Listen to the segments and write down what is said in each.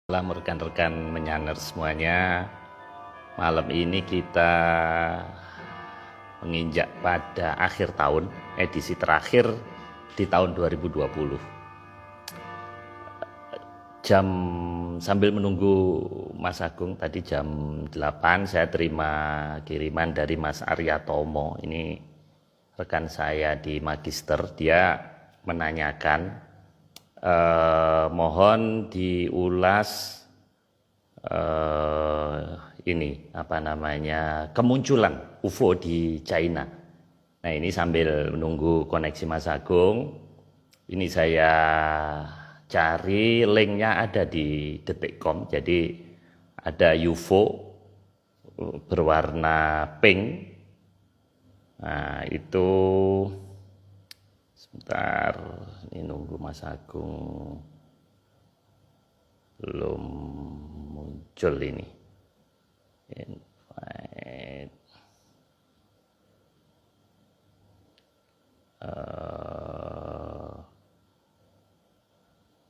Malam rekan-rekan menyaner semuanya. Malam ini kita menginjak pada akhir tahun, edisi terakhir di tahun 2020. Jam sambil menunggu Mas Agung, tadi jam 8 saya terima kiriman dari Mas Arya Tomo. Ini rekan saya di Magister. Dia menanyakan, mohon diulas ini apa namanya, kemunculan UFO di China. Nah, ini sambil menunggu koneksi Mas Agung, ini saya cari linknya ada di detik.com. Jadi ada UFO berwarna pink. Nah, itu sebentar, ini nunggu Mas Agung belum muncul ini. Invite.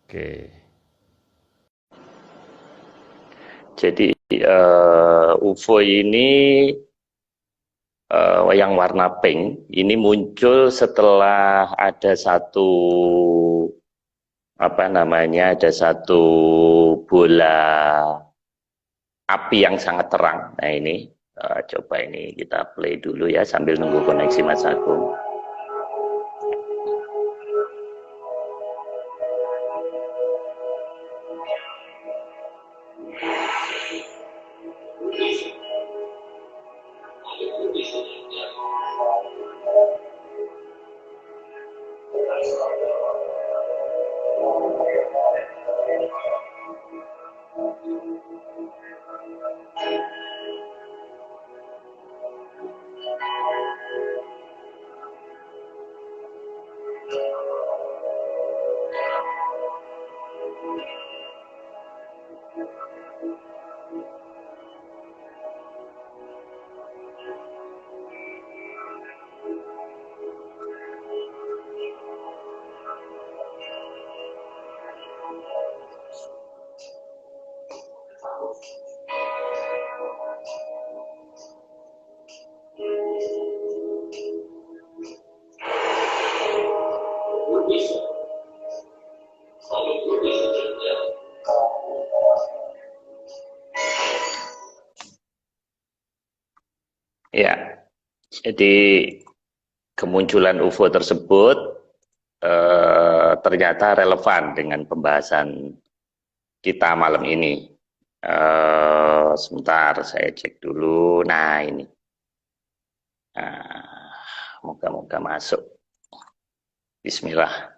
Oke. Jadi UFO ini yang warna pink ini muncul setelah ada satu ada satu bola api yang sangat terang. Nah, ini coba ini kita play dulu ya sambil nunggu koneksi Mas Agung. Ya, jadi kemunculan UFO tersebut ternyata relevan dengan pembahasan kita malam ini. Sebentar, saya cek dulu. Nah, ini. Nah, moga-moga masuk. Bismillah.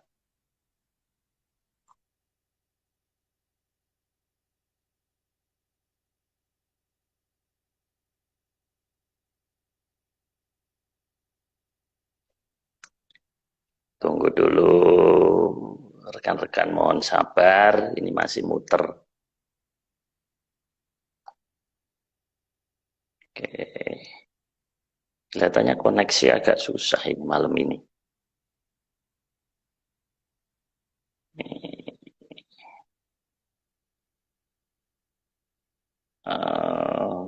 Tunggu dulu, rekan-rekan mohon sabar, ini masih muter. Oke, kelihatannya koneksi agak susah ini malam ini.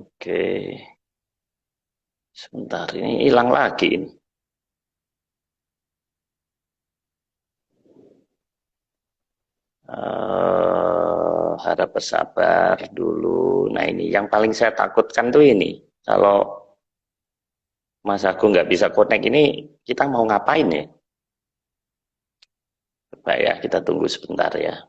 Oke, sebentar ini hilang lagi ini. Harap bersabar dulu. Nah, ini yang paling saya takutkan tuh ini. Kalau Mas Agung nggak bisa connect ini, kita mau ngapain ya? Coba ya, kita tunggu sebentar ya.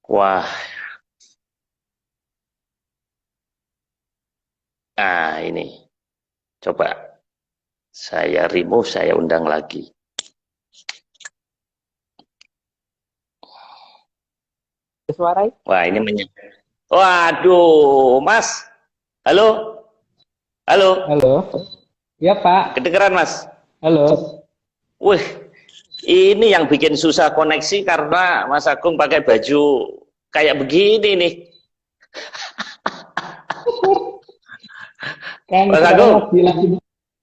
Wah, nah ini. Coba saya remove, saya undang lagi. Suara. Wah, ini waduh, Mas. Halo? Halo? Halo. Ya, Pak. Kedengeran, Mas? Halo. Wih, ini yang bikin susah koneksi karena Mas Agung pakai baju kayak begini nih. Kan Mas Agung? lagi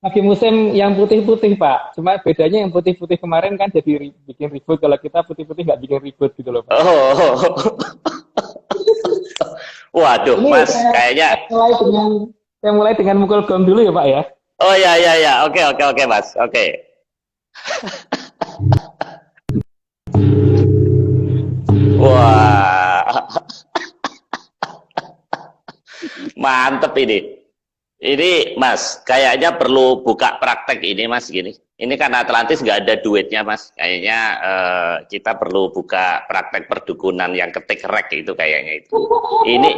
lagi musim yang putih-putih, Pak. Cuma bedanya yang putih-putih kemarin kan jadi bikin ribut. Kalau kita putih-putih nggak bikin ribut gitu loh, Pak. Oh, waduh, Ini Mas, kayaknya. saya mulai dengan mukul gong dulu ya, Pak ya. Oh ya ya ya, oke oke oke, Mas, oke. Wah, mantep ini. Ini Mas, kayaknya perlu buka praktek ini Mas gini. Ini kan Atlantis nggak ada duitnya Mas. Kayaknya kita perlu buka praktek perdukunan yang ketik rek itu kayaknya itu. Ini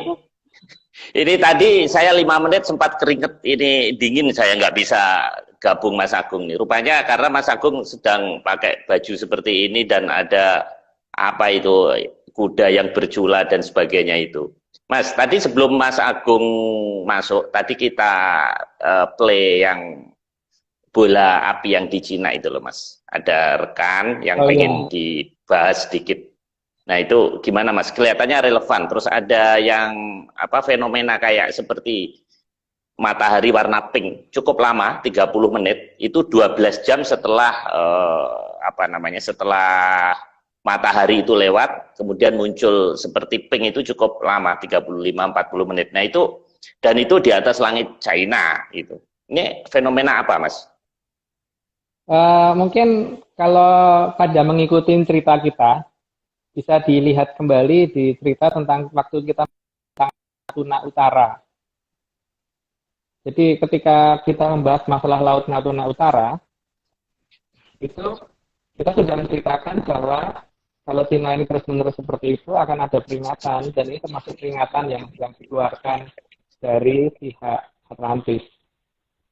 ini tadi saya 5 menit sempat keringet, ini dingin, saya nggak bisa gabung Mas Agung nih. Rupanya karena Mas Agung sedang pakai baju seperti ini dan ada apa itu kuda yang bercula dan sebagainya itu. Mas, tadi sebelum Mas Agung masuk, tadi kita play yang bola api yang di Cina itu loh Mas. Ada rekan yang pengen dibahas sedikit. Nah itu gimana Mas? Kelihatannya relevan. Terus ada yang apa fenomena kayak seperti matahari warna pink, cukup lama, 30 menit. Itu 12 jam setelah apa namanya? Setelah matahari itu lewat, kemudian muncul seperti pink itu cukup lama, 35-40 menit. Nah itu, dan itu di atas langit China itu. Ini fenomena apa Mas? Mungkin kalau pada mengikuti cerita kita, bisa dilihat kembali di cerita tentang waktu kita Natuna Utara. Jadi ketika kita membahas masalah Laut Natuna Utara, itu kita sudah menceritakan bahwa kalau Cina ini terus-menerus seperti itu akan ada peringatan, dan ini termasuk peringatan yang dikeluarkan dari pihak Atlantis.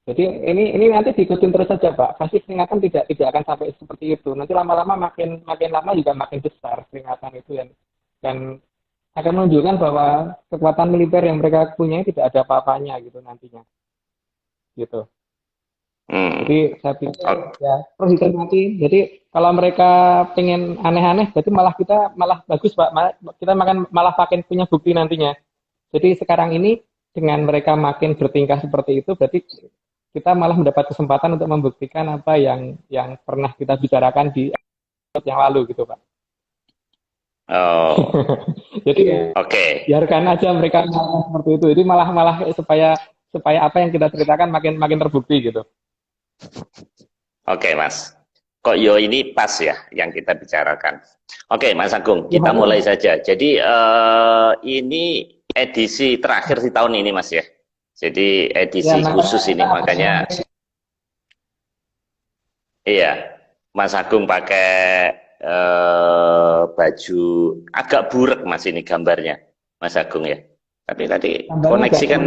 Jadi ini nanti diikutin terus saja Pak. Pasti peringatan tidak akan sampai seperti itu. Nanti lama-lama makin lama juga makin besar peringatan itu, dan akan menunjukkan bahwa kekuatan militer yang mereka punya tidak ada apa-apanya gitu nantinya. Gitu. Jadi saya pikir ya perlu dicermati. Jadi kalau mereka pengen aneh-aneh, berarti malah bagus Pak. Kita malah makin punya bukti nantinya. Jadi sekarang ini dengan mereka makin bertingkah seperti itu, berarti kita malah mendapat kesempatan untuk membuktikan apa yang pernah kita bicarakan di episode yang lalu gitu Pak. Oh. Jadi biarkan aja mereka seperti itu. Jadi malah supaya apa yang kita ceritakan makin terbukti gitu. Oke Mas, kok yo ini pas ya yang kita bicarakan. Oke Mas Agung, kita mulai saja. Jadi ini edisi terakhir di tahun ini Mas ya. Jadi edisi khusus ini, makanya iya Mas Agung pakai baju agak burek Mas ini gambarnya Mas Agung ya. Tapi tadi koneksi kan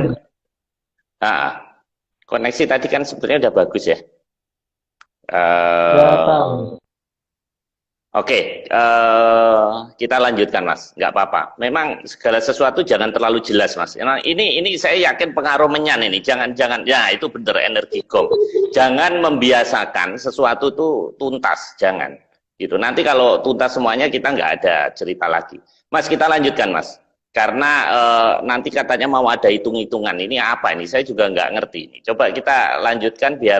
koneksi tadi kan sebetulnya udah bagus ya. Oke, kita lanjutkan Mas, nggak apa-apa. Memang segala sesuatu jangan terlalu jelas Mas. Nah, ini saya yakin pengaruh menyan ini. Jangan ya itu bener energi gong. Jangan membiasakan sesuatu tuh tuntas, jangan. Gitu. Nanti kalau tuntas semuanya kita nggak ada cerita lagi. Mas kita lanjutkan Mas. Karena nanti katanya mau ada hitung-hitungan. Ini apa ini? Saya juga nggak ngerti. Ini. Coba kita lanjutkan biar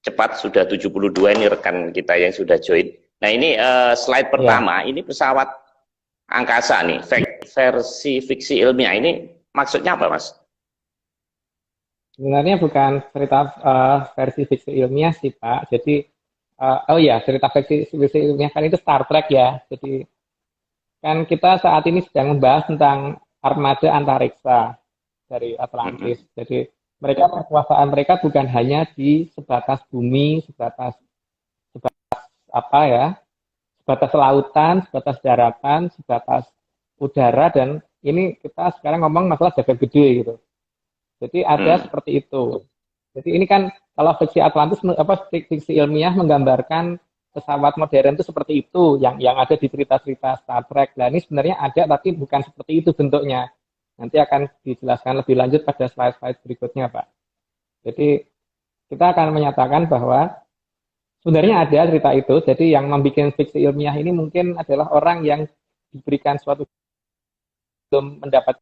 cepat. Sudah 72 ini rekan kita yang sudah join. Nah ini slide pertama, ini pesawat angkasa nih, versi fiksi ilmiah. Ini maksudnya apa Mas? Sebenarnya bukan cerita versi fiksi ilmiah sih Pak. Jadi, cerita fiksi ilmiah kan itu Star Trek ya. Jadi kan kita saat ini sedang membahas tentang armada antariksa dari Atlantis. Jadi kekuasaan mereka bukan hanya di sebatas bumi, sebatas sebatas lautan, sebatas daratan, sebatas udara, dan ini kita sekarang ngomong masalah jagat gede gitu. Jadi ada seperti itu. Jadi ini kan kalau fiksi Atlantis fiksi ilmiah menggambarkan pesawat modern itu seperti itu yang ada di cerita-cerita Star Trek. Nah, ini sebenarnya ada tapi bukan seperti itu bentuknya. Nanti akan dijelaskan lebih lanjut pada slide-slide berikutnya, Pak. Jadi kita akan menyatakan bahwa sebenarnya ada cerita itu, jadi yang membuat fiksi ilmiah ini mungkin adalah orang yang diberikan suatu belum mendapat,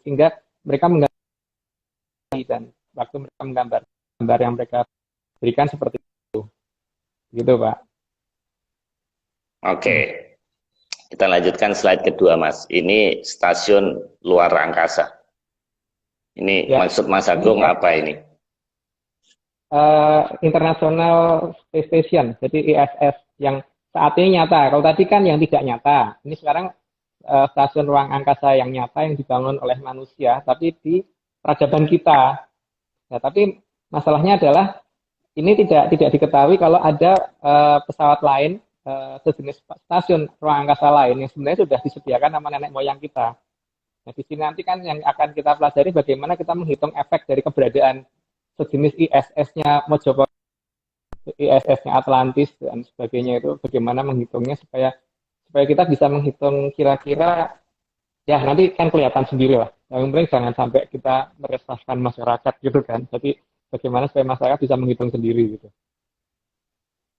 sehingga mereka menggambar dan waktu mereka menggambar gambar yang mereka berikan seperti itu. Gitu, Pak. Oke, kita lanjutkan slide kedua, Mas. Ini stasiun luar angkasa. Ini Ya. maksud Mas Agung Ini, apa ini? International Space Station, jadi ISS yang saat ini nyata. Kalau tadi kan yang tidak nyata. Ini sekarang stasiun ruang angkasa yang nyata yang dibangun oleh manusia, tapi di peradaban kita. Nah, tapi masalahnya adalah ini tidak diketahui kalau ada pesawat lain, sejenis stasiun ruang angkasa lain yang sebenarnya sudah disediakan sama nenek moyang kita. Nah, di sini nanti kan yang akan kita pelajari bagaimana kita menghitung efek dari keberadaan sejenis ISS-nya Mojopahit, ISS-nya Atlantis dan sebagainya, itu bagaimana menghitungnya supaya kita bisa menghitung kira-kira, ya nanti kan kelihatan sendiri lah. Yang penting jangan sampai kita meresahkan masyarakat gitu kan. Jadi bagaimana supaya masyarakat bisa menghitung sendiri gitu.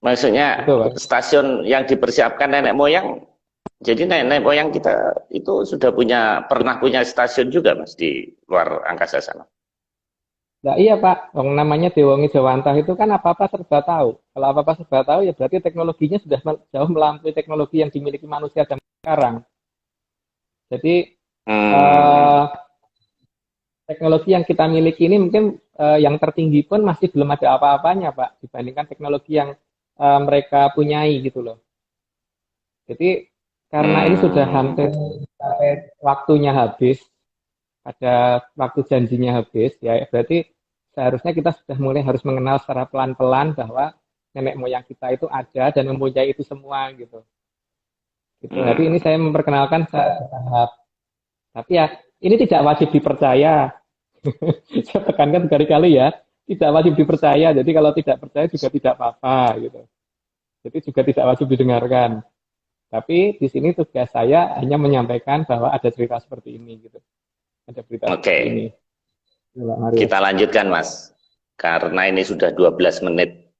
Maksudnya Itu, Pak. stasiun yang dipersiapkan nenek moyang, jadi nenek moyang kita itu sudah pernah punya stasiun juga, Mas, di luar angkasa sana. Nah, iya Pak, yang namanya Dewangi Jawantah itu kan apa-apa serba tahu. Kalau apa-apa serba tahu ya berarti teknologinya sudah jauh melampaui teknologi yang dimiliki manusia zaman sekarang. Jadi teknologi yang kita miliki ini mungkin yang tertinggi pun masih belum ada apa-apanya Pak dibandingkan teknologi yang mereka punyai gitu loh. Jadi karena ini sudah hampir sampai waktunya habis, ada waktu janjinya habis, ya berarti seharusnya kita sudah mulai harus mengenal secara pelan-pelan bahwa nenek moyang kita itu ada dan mempunyai itu semua gitu. Gitu. Jadi ini saya memperkenalkan secara bertahap. Tapi ya ini tidak wajib dipercaya. Saya tekankan berkali-kali ya, tidak wajib dipercaya. Jadi kalau tidak percaya juga tidak apa-apa gitu. Jadi juga tidak wajib didengarkan. Tapi di sini tugas saya hanya menyampaikan bahwa ada cerita seperti ini gitu. Ada berita seperti ini. Kita lanjutkan, Mas. Karena ini sudah 12 menit.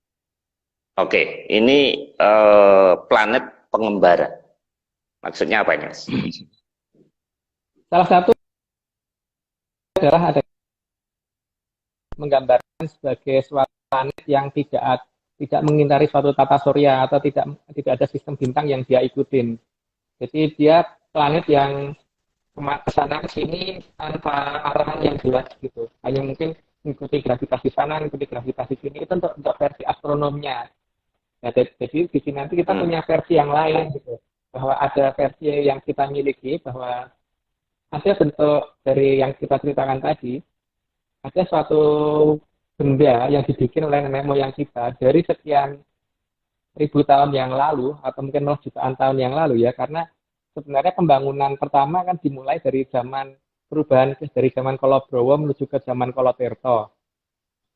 Oke, ini planet pengembara. Maksudnya apa ini, Mas? Salah satu adalah ada menggambarkan sebagai suatu planet yang tidak mengintari suatu tata surya atau tidak ada sistem bintang yang dia ikutin. Jadi dia planet yang kesana kesini tanpa arahan yang jelas gitu. Hanya mungkin mengikuti gravitasi sana, mengikuti gravitasi sini, itu untuk versi astronomnya. Nah, jadi di sini nanti kita punya versi yang lain gitu. Bahwa ada versi yang kita miliki, bahwa ada bentuk dari yang kita ceritakan tadi, ada suatu benda yang dibikin oleh nenek moyang kita dari sekian ribu tahun yang lalu, atau mungkin malah jutaan tahun yang lalu ya, karena sebenarnya pembangunan pertama kan dimulai dari zaman perubahan dari zaman Kolobrowo menuju ke zaman Kolotirto.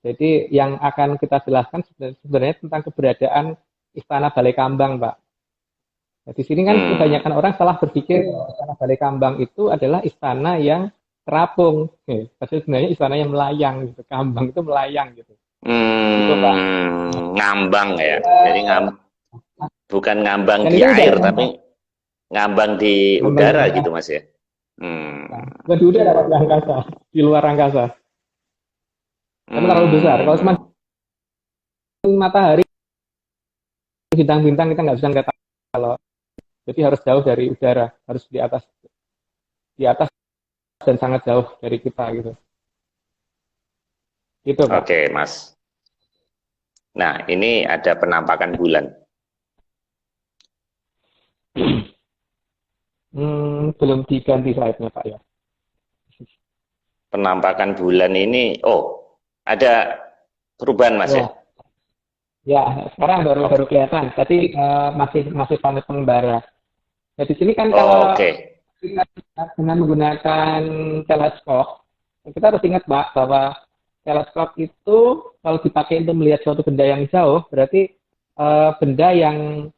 Jadi yang akan kita jelaskan sebenarnya tentang keberadaan Istana Balai Kambang, Pak. Nah, di sini kan kebanyakan orang salah berpikir Istana Balai Kambang itu adalah istana yang terapung. Padahal sebenarnya istana yang melayang, gitu. Kambang itu melayang gitu. Gitu, Pak. Ngambang ya. Jadi bukan ngambang Dan di itu air, tapi ngambang di udara gitu, Mas ya. Bukan di udara, di angkasa, di luar angkasa. Tapi terlalu besar. Kalau cuma matahari, bintang-bintang kita nggak bisa ngeliat. Kalau jadi harus jauh dari udara, harus di atas dan sangat jauh dari kita gitu. Gitu, Pak. Oke, Mas. Nah, ini ada penampakan bulan. Belum diganti slide-nya, Pak ya. Penampakan bulan ini, ada perubahan, Mas ya? Ya, sekarang baru kelihatan. Tadi masih planet pengembara. Nah, di sini kan kalau dengan menggunakan teleskop, kita harus ingat, Pak, bahwa teleskop itu kalau dipakai untuk melihat suatu benda yang jauh, berarti benda yang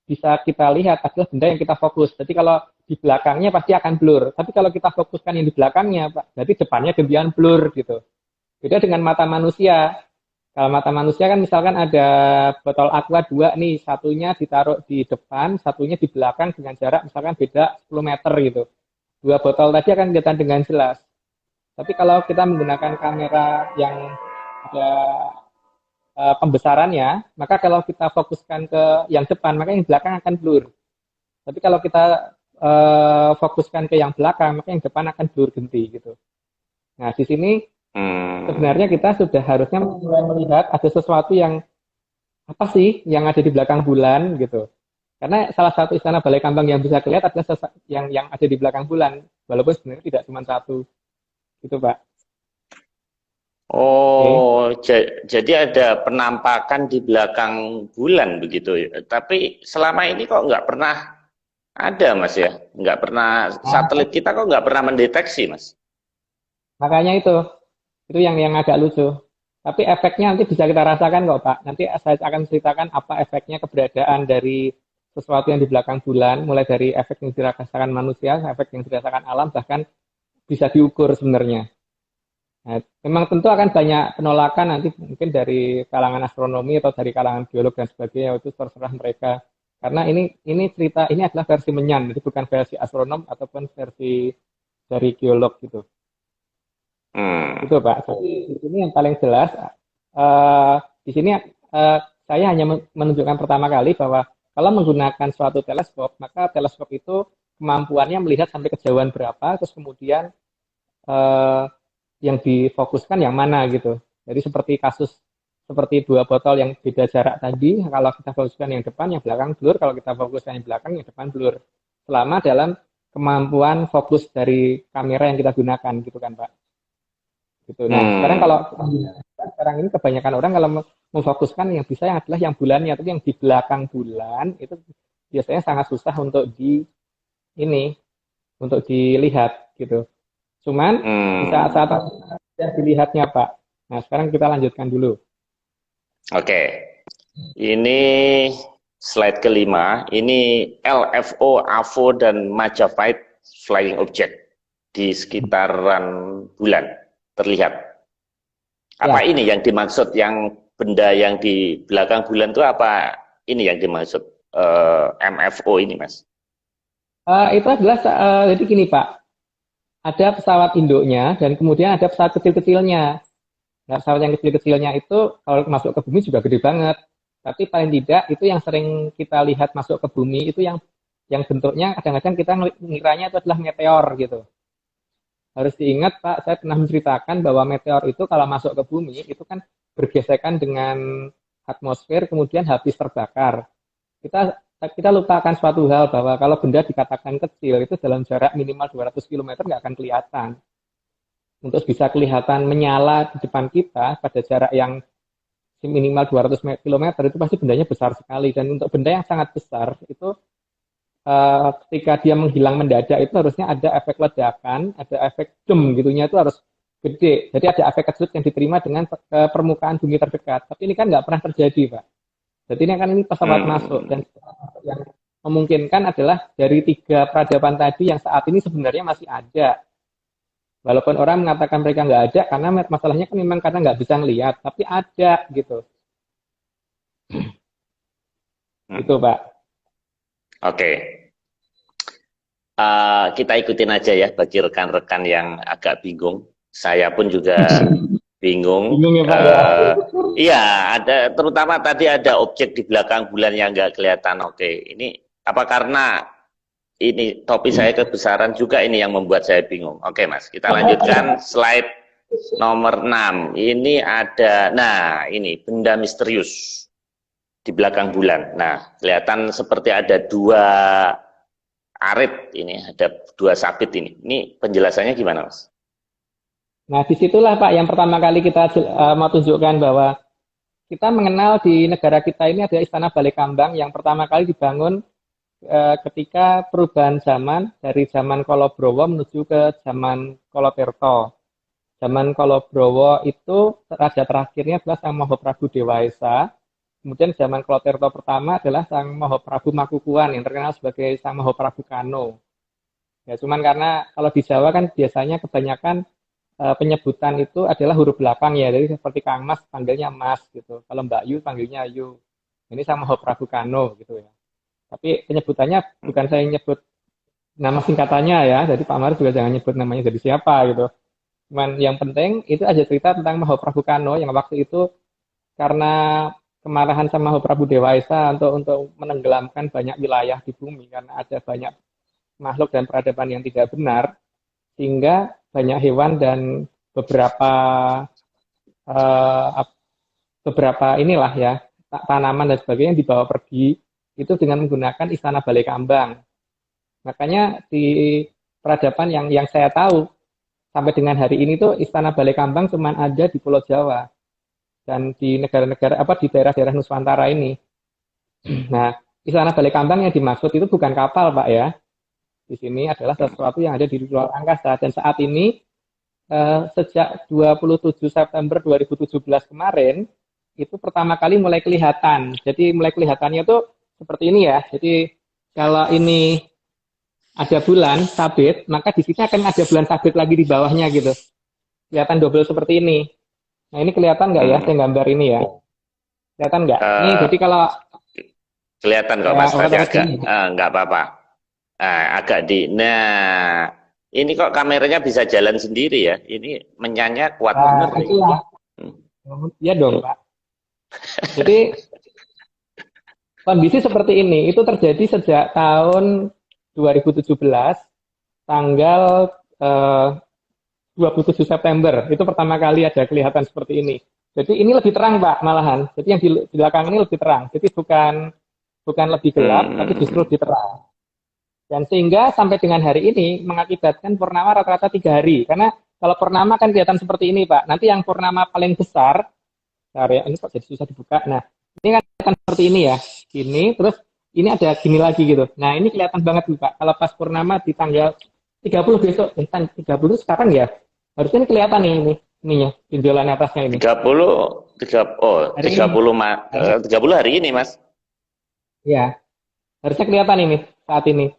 bisa kita lihat adalah benda yang kita fokus. Jadi kalau di belakangnya pasti akan blur. Tapi kalau kita fokuskan yang di belakangnya, Pak, berarti depannya kemudian blur gitu. Beda dengan mata manusia. Kalau mata manusia kan misalkan ada botol aqua 2 nih, satunya ditaruh di depan, satunya di belakang dengan jarak misalkan beda 10 meter gitu. Dua botol tadi akan kelihatan dengan jelas. Tapi kalau kita menggunakan kamera yang ada pembesarannya, maka kalau kita fokuskan ke yang depan, maka yang belakang akan blur. Tapi kalau kita fokuskan ke yang belakang, maka yang depan akan blur genti gitu. Nah, di sini sebenarnya kita sudah harusnya mulai melihat ada sesuatu yang apa sih yang ada di belakang bulan gitu. Karena salah satu istana Balai Kambang yang bisa kelihatan adalah yang ada di belakang bulan, walaupun sebenarnya tidak cuma satu, gitu Pak. Oke. Oh, jadi ada penampakan di belakang bulan begitu. Tapi selama ini kok nggak pernah ada, Mas ya? Nggak pernah, satelit kita kok nggak pernah mendeteksi, Mas? Makanya itu yang agak lucu. Tapi efeknya nanti bisa kita rasakan kok Pak. Nanti saya akan ceritakan apa efeknya keberadaan dari sesuatu yang di belakang bulan, mulai dari efek yang dirasakan manusia, efek yang dirasakan alam, bahkan bisa diukur sebenarnya. Nah, memang tentu akan banyak penolakan nanti mungkin dari kalangan astronomi atau dari kalangan biolog dan sebagainya, itu terserah mereka. Karena ini cerita ini adalah versi menyan, jadi bukan versi astronom ataupun versi dari geolog gitu. Itu Pak. Jadi di sini yang paling jelas di sini saya hanya menunjukkan pertama kali bahwa kalau menggunakan suatu teleskop, maka teleskop itu kemampuannya melihat sampai kejauhan berapa, terus kemudian eh, yang difokuskan yang mana gitu. Jadi seperti dua botol yang beda jarak tadi, kalau kita fokuskan yang depan, yang belakang blur, kalau kita fokuskan yang belakang, yang depan blur. Selama dalam kemampuan fokus dari kamera yang kita gunakan gitu kan Pak. Gitu. Nah, sekarang ini kebanyakan orang kalau memfokuskan yang bisa yang adalah yang bulannya, tapi yang di belakang bulan itu biasanya sangat susah untuk untuk dilihat gitu. Cuman di saat-saat yang dilihatnya Pak. Nah, sekarang kita lanjutkan dulu. Oke, ini slide kelima. Ini LFO, AFO, dan Majavite Flying Object di sekitaran bulan terlihat. Apa ini yang dimaksud, yang benda yang di belakang bulan itu apa? Ini yang dimaksud MFO ini, Mas? Itu adalah jadi gini Pak, ada pesawat induknya dan kemudian ada pesawat kecil-kecilnya. Nah, pesawat yang kecil-kecilnya itu kalau masuk ke bumi juga gede banget. Tapi paling tidak itu yang sering kita lihat masuk ke bumi itu yang bentuknya kadang-kadang kita ngiranya itu adalah meteor gitu. Harus diingat Pak, saya pernah menceritakan bahwa meteor itu kalau masuk ke bumi itu kan bergesekan dengan atmosfer kemudian habis terbakar. Kita lupakan suatu hal bahwa kalau benda dikatakan kecil itu dalam jarak minimal 200 km nggak akan kelihatan. Untuk bisa kelihatan menyala di depan kita pada jarak yang minimal 200 km itu pasti bendanya besar sekali. Dan untuk benda yang sangat besar itu ketika dia menghilang mendadak itu harusnya ada efek ledakan, ada efek dem gitunya itu harus gede. Jadi ada efek kejut yang diterima dengan permukaan bumi terdekat. Tapi ini kan nggak pernah terjadi, Pak. Jadi ini pesawat masuk dan yang memungkinkan adalah dari 3 peradaban tadi yang saat ini sebenarnya masih ada. Walaupun orang mengatakan mereka nggak ada karena masalahnya kan memang karena nggak bisa ngelihat, tapi ada gitu. Itu Pak. Oke. Kita ikutin aja ya bagi rekan-rekan yang agak bingung. Saya pun juga bingung. Bingung ya Pak. Iya, terutama tadi ada objek di belakang bulan yang nggak kelihatan. Oke, ini apa karena ini topi saya kebesaran juga ini yang membuat saya bingung. Oke Mas, kita lanjutkan slide nomor 6. Ini ada, nah ini benda misterius di belakang bulan. Nah, kelihatan seperti ada 2 arit ini, ada 2 sabit ini. Ini penjelasannya gimana, Mas? Nah, disitulah Pak yang pertama kali kita mau tunjukkan bahwa kita mengenal di negara kita ini ada Istana Balai Kambang yang pertama kali dibangun ketika perubahan zaman dari zaman Kolobrowo menuju ke zaman Kolotirto. Zaman Kolobrowo itu raja terakhirnya adalah Sang Mahaprabu Dewaesa. Kemudian zaman Kolotirto pertama adalah Sang Mahaprabu Makukuhan yang terkenal sebagai Sang Mahaprabu Kano. Ya, cuman karena kalau di Jawa kan biasanya kebanyakan penyebutan itu adalah huruf belakang ya, jadi seperti Kang Mas panggilnya Mas gitu, kalau Mbak Yu panggilnya Yu. Ini Sang Mahaprabu Kano gitu ya. Tapi penyebutannya bukan saya nyebut nama singkatannya ya, jadi Pak Maris juga jangan nyebut namanya jadi siapa gitu. Cuman yang penting itu aja cerita tentang Mahaprabu Kano yang waktu itu karena kemarahan sama Prabu Dewa Esa untuk menenggelamkan banyak wilayah di bumi karena ada banyak makhluk dan peradaban yang tidak benar, sehingga banyak hewan dan beberapa eh, beberapa inilah ya tanaman dan sebagainya yang dibawa pergi itu dengan menggunakan Istana Balai Kambang. Makanya di peradaban yang saya tahu sampai dengan hari ini tuh Istana Balai Kambang cuma ada di Pulau Jawa dan di negara-negara di daerah-daerah Nusantara ini. Nah, Istana Balai Kambang yang dimaksud itu bukan kapal, Pak ya. Di sini adalah sesuatu yang ada di luar angkasa dan saat ini sejak 27 September 2017 kemarin itu pertama kali mulai kelihatan. Jadi mulai kelihatannya tuh seperti ini ya. Jadi kalau ini ada bulan sabit, maka di sini akan ada bulan sabit lagi di bawahnya gitu. Kelihatan double seperti ini. Nah ini kelihatan nggak ya, saya gambar ini ya. Kelihatan nggak? Ini jadi kalau kelihatan kok ya, Mas, tapi agak ini. nggak apa-apa. Agak nah ini kok kameranya bisa jalan sendiri ya. Ini menyanya kuat banget nih. Iya. Iya dong, Pak. Jadi kondisi seperti ini itu terjadi sejak tahun 2017 tanggal 27 September itu pertama kali ada kelihatan seperti ini. Jadi ini lebih terang Pak malahan. Jadi yang di belakang ini lebih terang. Jadi bukan lebih gelap tapi justru lebih terang. Dan sehingga sampai dengan hari ini mengakibatkan purnama rata-rata 3 hari. Karena kalau purnama kan kelihatan seperti ini Pak. Nanti yang purnama paling besar, ini kok jadi susah dibuka. Nah ini kan seperti ini ya. Ini terus ini ada gini lagi gitu. Nah ini kelihatan banget nih Pak. Kalau pas purnama di tanggal 30 besok, 30 sekarang ya. Harusnya ini kelihatan nih ininya, benjolan atasnya ini. 30 hari ini Mas. Ya, harusnya kelihatan ini saat ini.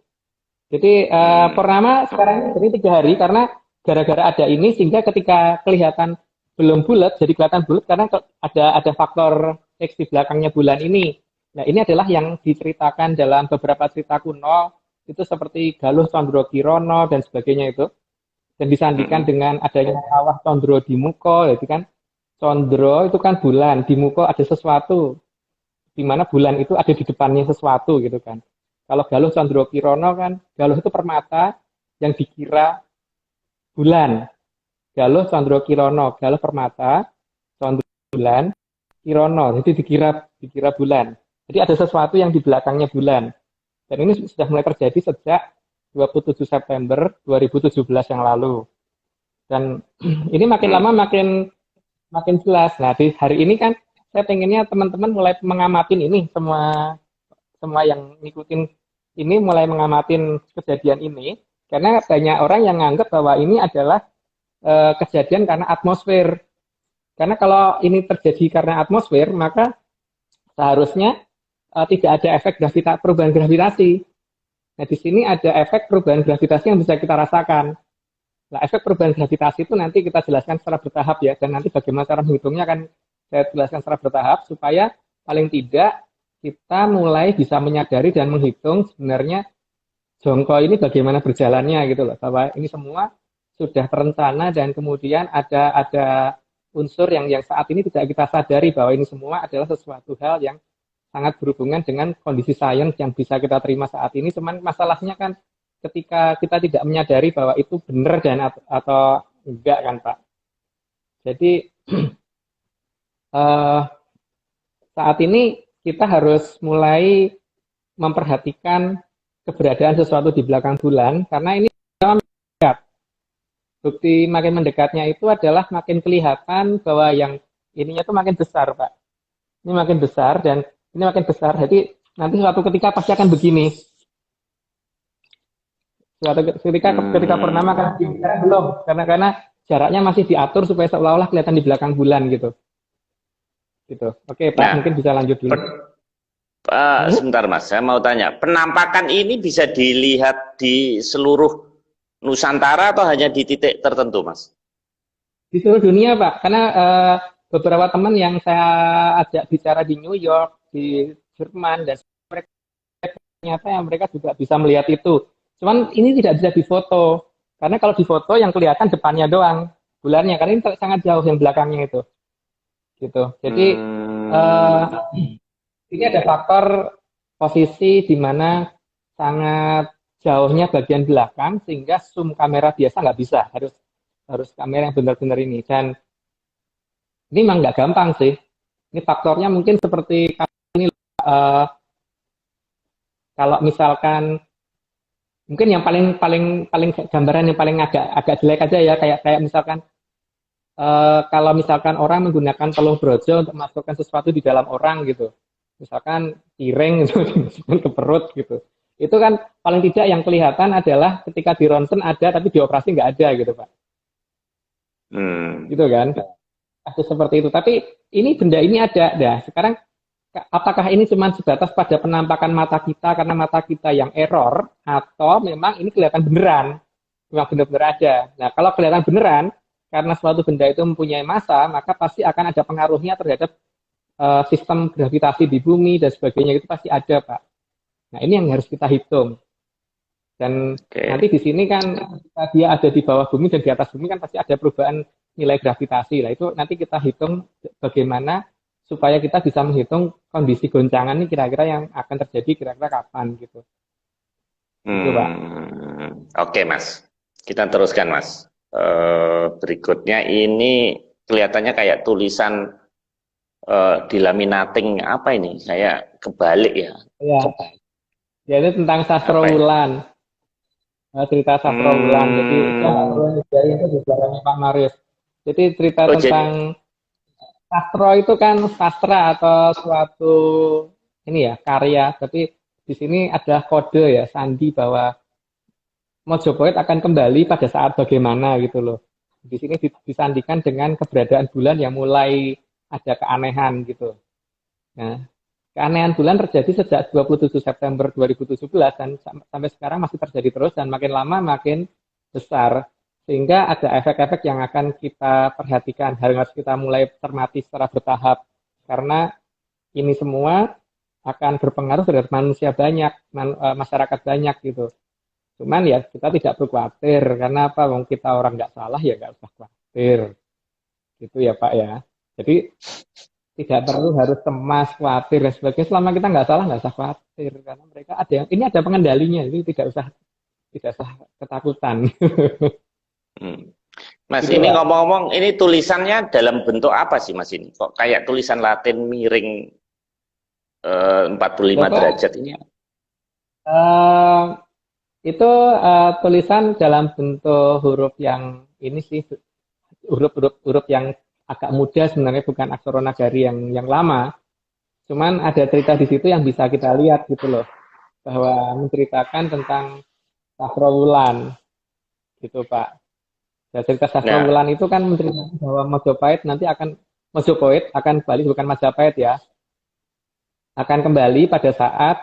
Jadi purnama sekarang ini 3 hari karena gara-gara ada ini sehingga ketika kelihatan belum bulat jadi kelihatan bulat karena ada faktor X di belakangnya bulan ini. Nah ini adalah yang diceritakan dalam beberapa cerita kuno itu seperti Galuh Condro Kirono dan sebagainya itu. Dan disandikan dengan adanya kawah Condro di Muko, jadi kan Condro itu kan bulan, di Muko ada sesuatu, di mana bulan itu ada di depannya sesuatu gitu kan. Kalau Galuh Condro Kirono kan, Galuh itu permata yang dikira bulan. Galuh Condro Kirono, Galuh permata, Condro bulan, Kirono, jadi dikira bulan. Jadi ada sesuatu yang di belakangnya bulan. Dan ini sudah mulai terjadi sejak 27 September 2017 yang lalu. Dan ini makin lama makin jelas. Nah, di hari ini kan saya pengennya teman-teman mulai mengamatin ini, semua yang ngikutin ini mulai mengamatin kejadian ini, karena banyak orang yang menganggap bahwa ini adalah kejadian karena atmosfer. Karena kalau ini terjadi karena atmosfer, maka seharusnya tidak ada efek perubahan gravitasi. Nah, di sini ada efek perubahan gravitasi yang bisa kita rasakan. Nah, efek perubahan gravitasi itu nanti kita jelaskan secara bertahap ya, dan nanti bagaimana cara menghitungnya akan saya jelaskan secara bertahap, supaya paling tidak kita mulai bisa menyadari dan menghitung sebenarnya jongko ini bagaimana berjalannya gitu loh, bahwa ini semua sudah terencana dan kemudian ada unsur yang saat ini tidak kita sadari bahwa ini semua adalah sesuatu hal yang sangat berhubungan dengan kondisi sains yang bisa kita terima saat ini. Cuman masalahnya kan ketika kita tidak menyadari bahwa itu benar dan atau enggak kan Pak. Jadi saat ini kita harus mulai memperhatikan keberadaan sesuatu di belakang bulan karena ini mendekat. Bukti makin mendekatnya itu adalah makin kelihatan bahwa yang ininya tuh makin besar Pak. Ini makin besar dan ini makin besar, jadi nanti suatu ketika pasti akan begini. Suatu ketika purnama akan begini, belum, karena jaraknya masih diatur supaya seolah-olah kelihatan di belakang bulan gitu. Gitu. Oke Pak, mungkin bisa lanjut dulu. Sebentar Mas, saya mau tanya, penampakan ini bisa dilihat di seluruh Nusantara atau hanya di titik tertentu Mas? Di seluruh dunia Pak, karena beberapa teman yang saya ajak bicara di New York, di Jerman, dan ternyata yang mereka juga bisa melihat itu. Cuman ini tidak bisa difoto, karena kalau difoto yang kelihatan depannya doang, bulannya, karena ini sangat jauh yang belakangnya itu. Gitu. Jadi Eh, ini ada faktor posisi di mana sangat jauhnya bagian belakang sehingga zoom kamera biasa nggak bisa, harus harus kamera yang benar-benar ini. Dan ini memang nggak gampang sih. Ini faktornya mungkin seperti eh, kalau misalkan mungkin yang paling paling paling gambaran yang paling agak agak jelek aja ya, kayak kayak misalkan kalau misalkan orang menggunakan pelung brojo untuk masukkan sesuatu di dalam orang gitu, misalkan piring itu dimasukkan ke perut gitu, itu kan paling tidak yang kelihatan adalah ketika di ronsen ada tapi di operasi nggak ada gitu Pak, Hmm. gitu kan, kasus seperti itu. Tapi ini benda ini ada. Nah sekarang apakah ini cuma sebatas pada penampakan mata kita karena mata kita yang error, atau memang ini kelihatan beneran, memang benar-benar ada. Nah kalau kelihatan beneran karena suatu benda itu mempunyai massa, maka pasti akan ada pengaruhnya terhadap sistem gravitasi di bumi dan sebagainya, itu pasti ada Pak. Nah ini yang harus kita hitung. Dan nanti Oke. di sini kan ketika dia ada di bawah bumi dan di atas bumi kan pasti ada perubahan nilai gravitasi. Nah itu nanti kita hitung bagaimana supaya kita bisa menghitung kondisi goncangan ini kira-kira yang akan terjadi kira-kira kapan gitu. Itu Pak. Oke, Mas. Kita teruskan, Mas. Berikutnya ini kelihatannya kayak tulisan di laminating apa ini? Saya kebalik ya. Ya, jadi tentang sastra Apa ya? wulan. Cerita sastra wulan. Jadi saya nggak perlu Hmm. nyediain itu di belakangnya Pak Marius. Jadi cerita Oh, tentang jadi, sastra itu kan sastra atau suatu ini ya karya, tapi di sini ada kode ya sandi bahwa Mojopahit akan kembali pada saat bagaimana gitu loh. Di sini disandikan dengan keberadaan bulan yang mulai ada keanehan gitu. Nah, keanehan bulan terjadi sejak 27 September 2017 dan sampai sekarang masih terjadi terus dan makin lama makin besar. Sehingga ada efek-efek yang akan kita perhatikan, harus kita mulai cermati secara bertahap. Karena ini semua akan berpengaruh terhadap manusia banyak, masyarakat banyak gitu. Cuman ya kita tidak perlu khawatir, karena apa? Wong kita orang nggak salah ya nggak usah khawatir. Gitu ya Pak ya. Jadi tidak perlu harus cemas, khawatir dan sebagainya. Selama kita nggak salah nggak usah khawatir, karena mereka ada yang ini ada pengendalinya, jadi tidak usah ketakutan. hmm. Mas, Gitu ini Pak. ngomong-ngomong, ini tulisannya dalam bentuk apa sih, Mas ini? Kok kayak tulisan Latin miring 45 Bapak, derajat ini? eh, itu tulisan dalam bentuk huruf yang ini sih, huruf yang agak mudah sebenarnya, bukan aksara nagari yang lama. Cuman ada cerita di situ yang bisa kita lihat gitu loh, bahwa menceritakan tentang Sasrawulan gitu Pak. Dan cerita Nah, Sasrawulan itu kan menceritakan bahwa Majapahit akan balik, bukan Majapahit ya, akan kembali pada saat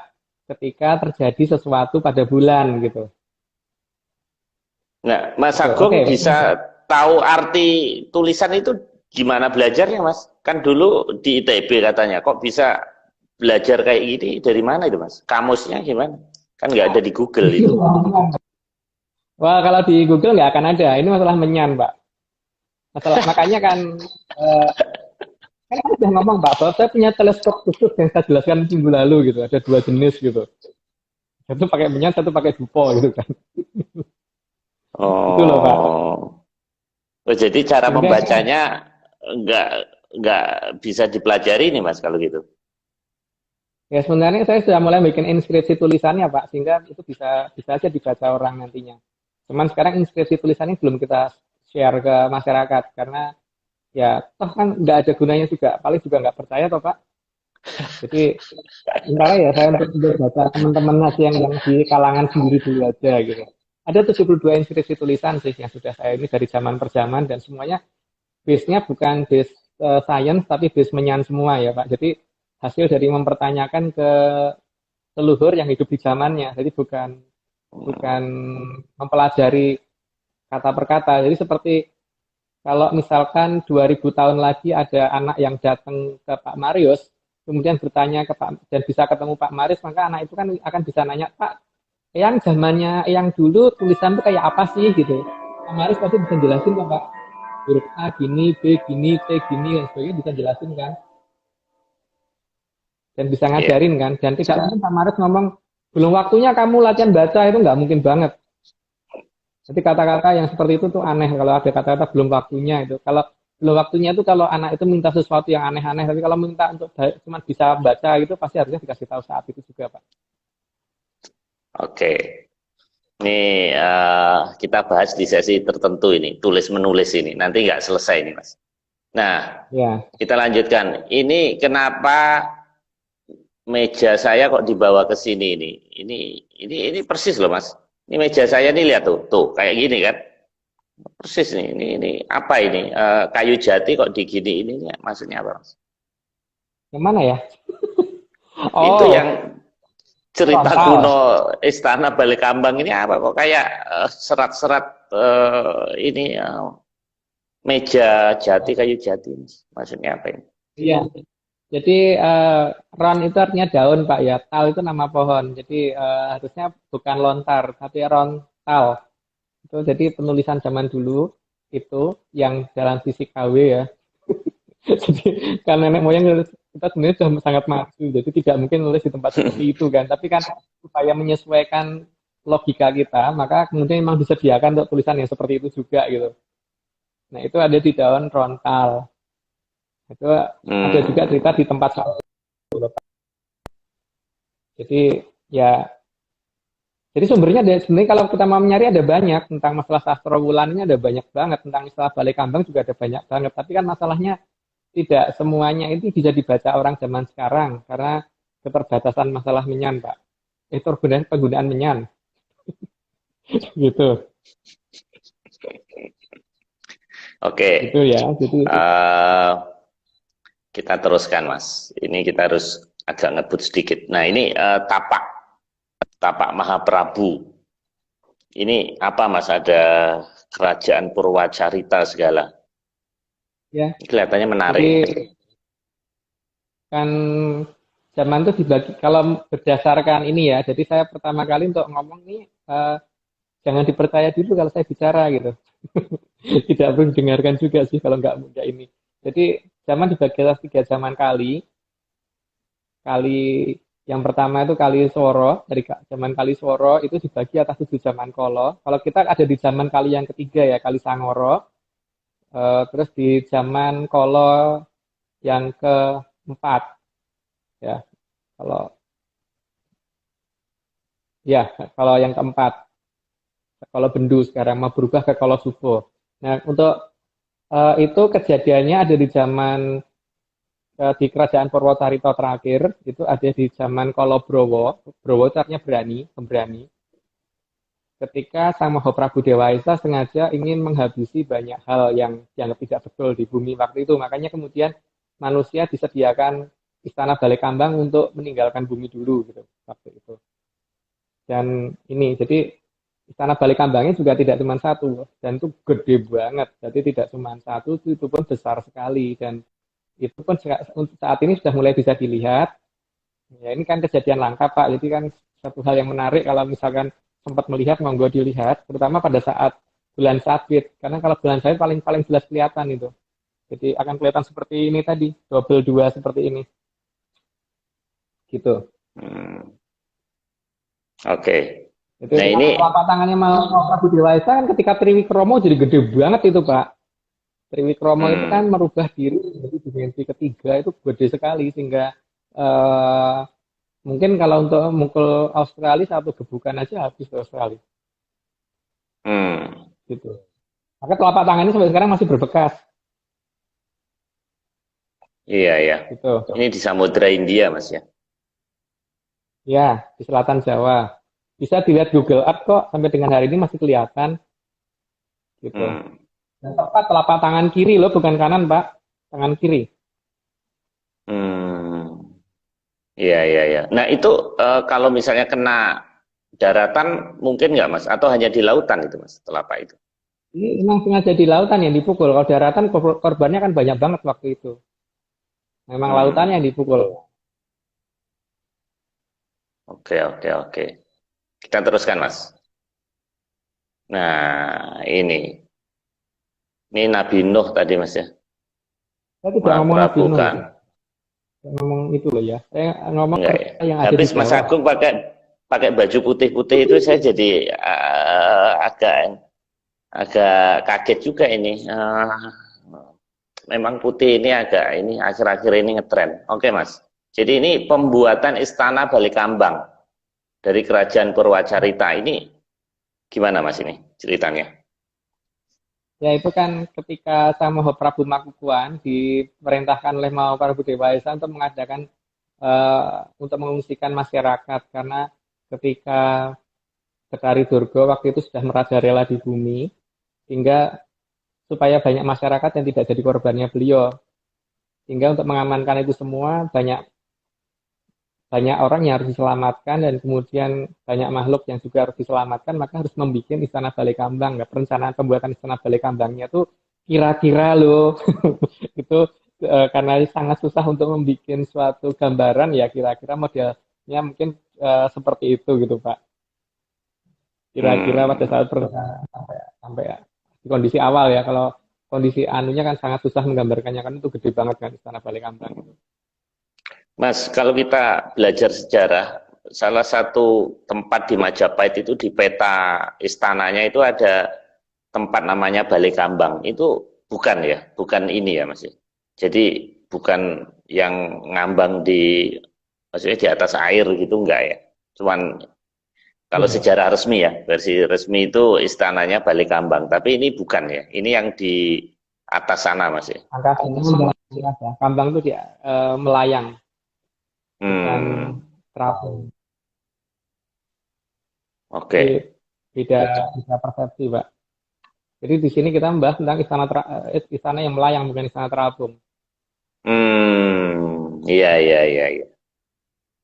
ketika terjadi sesuatu pada bulan gitu. nah, Mas Gitu. Oke. Agung bisa tahu arti tulisan itu gimana belajarnya, Mas? Kan dulu di ITB katanya, kok bisa belajar kayak gini dari mana itu, Mas? Kamusnya gimana? Kan nggak ada di Google itu. Wah, kalau di Google nggak akan ada. Ini masalah menyan, Pak. Masalah makanya kan eh, kan saya sudah ngomong Pak, bahwa saya punya teleskop khusus yang saya jelaskan minggu lalu gitu. Ada dua jenis gitu. Satu pakai menyan, satu pakai dupo gitu kan. Itu loh Pak. Oh, oh, jadi cara Sehingga membacanya nggak nggak bisa dipelajari nih, Mas, kalau gitu. ya sebenarnya saya sudah mulai bikin inskripsi tulisannya Pak, sehingga itu bisa bisa aja dibaca orang nantinya. Cuman sekarang inskripsi tulisannya belum kita share ke masyarakat karena ya toh kan nggak ada gunanya juga, paling juga nggak percaya toh Pak. Jadi sementara ya saya untuk baca teman-teman aja yang di kalangan sendiri dulu aja gitu. Ada 72 inskripsi tulisan sih yang sudah saya ini dari zaman per zaman, dan semuanya base-nya bukan base science tapi base menyan semua ya Pak. Jadi hasil dari mempertanyakan ke leluhur yang hidup di zamannya. Jadi bukan bukan mempelajari kata per kata. Jadi seperti kalau misalkan 2000 tahun lagi ada anak yang datang ke Pak Marius, kemudian bertanya ke Pak dan bisa ketemu Pak Marius, maka anak itu kan akan bisa nanya, Pak, yang zamannya yang dulu tulisan itu kayak apa sih gitu. Pak Marius pasti bisa jelasin kan Pak, huruf A gini, B gini, C gini dan sebagainya bisa jelasin kan. dan bisa Iya. ngajarin kan. Dan tidak mungkin Pak Maris ngomong belum waktunya kamu latihan baca, itu nggak mungkin banget. Jadi kata-kata yang seperti itu tuh aneh kalau ada kata-kata belum waktunya itu. Kalau belum waktunya itu kalau anak itu minta sesuatu yang aneh-aneh, tapi kalau minta untuk cuma bisa baca gitu pasti harusnya dikasih tahu saat itu juga, Pak. Oke. Ini kita bahas di sesi tertentu ini, tulis menulis ini. Nanti nggak selesai ini, Mas. Nah, Ya, kita lanjutkan. Ini kenapa meja saya kok dibawa ke sini ini? Ini persis loh, Mas. Ini meja saya nih, lihat tuh kayak gini kan? Persis nih. Ini apa ini? Kayu jati kok digini ini? Maksudnya apa, Mas? yang mana ya? Itu Oh, yang cerita frontal. kuno Istana Balekambang ini apa kok kayak serat-serat ini meja jati, kayu jati, maksudnya apa ini? Iya. Jadi ron itu artinya daun, Pak ya. Tal itu nama pohon. Jadi harusnya bukan lontar, tapi rontal. Itu jadi penulisan zaman dulu itu yang dalam fisik KW ya. Jadi kan nenek moyang kita sebenarnya sudah sangat maju, jadi tidak mungkin nulis di tempat seperti itu kan. Tapi kan supaya menyesuaikan logika kita, maka kemudian memang disediakan untuk tulisan yang seperti itu juga gitu. Nah itu ada di daun rontal. Itu ada juga cerita Hmm, di tempat saya. Jadi ya, jadi sumbernya ada, sebenarnya kalau kita mau mencari ada banyak tentang masalah sastra wulan ini ada banyak banget tentang istilah balai kambang juga ada banyak banget. Tapi kan masalahnya tidak semuanya itu bisa dibaca orang zaman sekarang karena keterbatasan masalah menyan, Pak. Itu penggunaan menyan gitu. oke. Gitu ya. Jadi Eh, kita teruskan, Mas. Ini kita harus agak ngebut sedikit. Nah, ini tapak, tapak Mahaprabu. Ini apa, Mas? Ada kerajaan Purwacarita segala. ya. Kelihatannya Jadi menarik. kan zaman itu dibagi kalau berdasarkan ini ya. Jadi saya pertama kali untuk ngomong nih jangan dipercaya dulu kalau saya bicara gitu. Tidak perlu didengarkan juga sih kalau nggak ini. Jadi zaman dibagi atas tiga zaman kali. Kali yang pertama itu kali Soro, dari zaman kali Soro itu dibagi atas tujuh zaman Kolo. Kalau kita ada di zaman kali yang ketiga ya, kali Sangoro. Terus di zaman Kolo yang keempat ya. Kalau ya kalau yang keempat, kalau Bendu sekarang mau berubah ke Kolo Subo. Nah, untuk itu kejadiannya ada di zaman di kerajaan Purwocarito terakhir itu ada di zaman Kolo Browo. Browo itu artinya berani, pemberani. Ketika Sang Mahaprabu Dewa Esa sengaja ingin menghabisi banyak hal yang dianggap tidak betul di bumi waktu itu. Makanya kemudian manusia disediakan istana Balai Kambang untuk meninggalkan bumi dulu gitu waktu itu. Dan ini jadi istana Balai Kambangnya juga tidak cuma satu dan itu gede banget. Jadi tidak cuma satu, itu pun besar sekali dan itu pun untuk saat ini sudah mulai bisa dilihat. Ya ini kan kejadian langka Pak, jadi kan satu hal yang menarik kalau misalkan sempat melihat monggo dilihat, terutama pada saat bulan sabit, karena kalau bulan sabit paling paling jelas kelihatan itu. Jadi akan kelihatan seperti ini tadi, double dua seperti ini, gitu. Hmm, oke. Jadi Nah, ini telapak tangannya mau Prabu Dewasa kan ketika Triwikromo jadi gede banget itu Pak. Triwikromo itu kan hmm, merubah diri menjadi dimensi ketiga itu gede sekali sehingga eh, mungkin kalau untuk mukul Australia satu gebukan aja habis Australia hmm, gitu. Maka telapak tangannya sampai sekarang masih berbekas iya ya. gitu. Ini di Samudra India, Mas ya. Ya, di selatan Jawa. Bisa dilihat Google Earth kok sampai dengan hari ini masih kelihatan gitu. Hmm, Dan tepat telapak tangan kiri loh, bukan kanan, Pak. Tangan kiri. hmm, iya iya iya. Nah, itu kalau misalnya kena daratan mungkin nggak, Mas? Atau hanya di lautan itu, Mas, telapak itu? Ini memang sengaja di lautan yang dipukul. Kalau daratan korbannya kan banyak banget waktu itu. Memang lautan yang Hmm, dipukul. oke oke oke. Kita teruskan, Mas. Nah, ini Nabi Nuh tadi, Mas ya. Saya tidak ngomong Nabi Mahaprabu Nuh kan. itu. ngomong itu loh ya. Saya ngomong Enggak ya. yang ada di Habis Mas bawah. Agung pakai pakai baju putih-putih itu saya jadi agak agak kaget juga ini. Memang putih ini agak ini akhir-akhir ini ngetren. Oke Mas. Jadi ini pembuatan Istana Balikambang dari Kerajaan Purwacarita. Ini gimana Mas ini ceritanya? Ya itu kan ketika sama Prabu Makukuhan diperintahkan oleh Mao Prabu Dewayasa untuk mengadakan untuk mengungsikan masyarakat karena ketika Betari Durga waktu itu sudah merajalela di bumi hingga supaya banyak masyarakat yang tidak jadi korbannya beliau. Sehingga untuk mengamankan itu semua banyak banyak orang yang harus diselamatkan dan kemudian banyak makhluk yang juga harus diselamatkan, maka harus membuat Istana Balikambang. Nah, perencanaan pembuatan Istana Balikambangnya tuh kira-kira loh itu karena sangat susah untuk membuat suatu gambaran ya kira-kira modelnya mungkin seperti itu gitu Pak. Kira-kira pada saat perencanaan sampai di kondisi awal ya, kalau kondisi anunya kan sangat susah menggambarkannya kan itu gede banget kan Istana Balikambang itu. Mas, kalau kita belajar sejarah, salah satu tempat di Majapahit itu di peta istananya itu ada tempat namanya Balikambang. Itu bukan ya, bukan ini ya Mas. Jadi bukan yang ngambang maksudnya di atas air gitu enggak ya. Cuman kalau sejarah resmi ya, versi resmi itu istananya Balikambang. Tapi ini bukan ya, ini yang di atas sana Mas ya. Angkanya Kambang itu dia melayang. Bukan terapung. Oke. Beda persepsi, Pak. Jadi di sini kita membahas tentang istana yang melayang, bukan istana terapung. Iya, iya, iya, iya.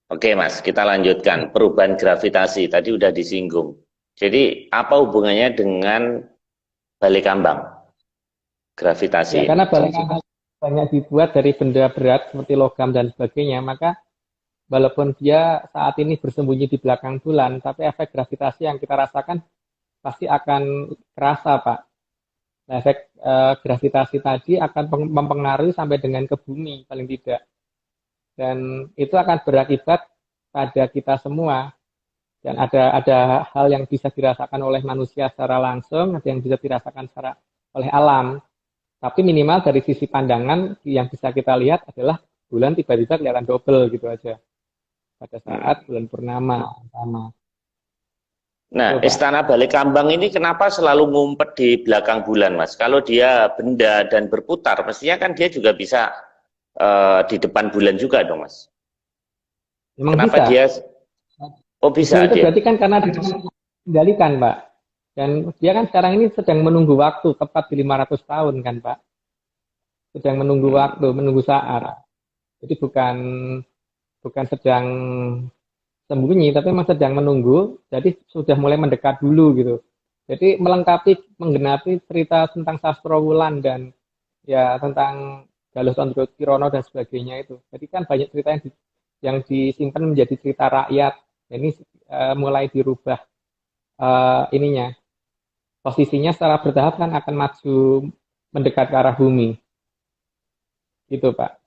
Oke, Mas, kita lanjutkan. Perubahan gravitasi tadi udah disinggung. Jadi apa hubungannya dengan Balikambang? Gravitasi. Ya, karena Balikambang banyak dibuat dari benda berat seperti logam dan sebagainya, maka walaupun dia saat ini bersembunyi di belakang bulan, tapi efek gravitasi yang kita rasakan pasti akan kerasa, Pak. Nah, efek gravitasi tadi akan mempengaruhi sampai dengan ke bumi, paling tidak. Dan itu akan berakibat pada kita semua. Dan ada hal yang bisa dirasakan oleh manusia secara langsung, ada yang bisa dirasakan oleh alam. Tapi minimal dari sisi pandangan yang bisa kita lihat adalah bulan tiba-tiba kelihatan double gitu aja. Pada saat bulan purnama sama. Nah, Istana Balikambang ini kenapa selalu ngumpet di belakang bulan, Mas? Kalau dia benda dan berputar, mestinya kan dia juga bisa di depan bulan juga dong, Mas. Memang kenapa bisa. Dia? Oh bisa itu dia. berarti kan karena dikendalikan, Pak. Dan dia kan sekarang ini sedang menunggu waktu, tepat di 500 tahun kan, Pak. Sedang menunggu waktu, menunggu saat. Jadi bukan sedang sembunyi, tapi memang sedang menunggu, jadi sudah mulai mendekat dulu gitu. Jadi menggenapi cerita tentang Sastrawulan dan ya tentang Galuh Tondro Kirono dan sebagainya itu. Jadi kan banyak cerita yang disimpan menjadi cerita rakyat. Ini mulai dirubah ininya. Posisinya secara bertahap kan akan maju mendekat ke arah bumi. Gitu, Pak.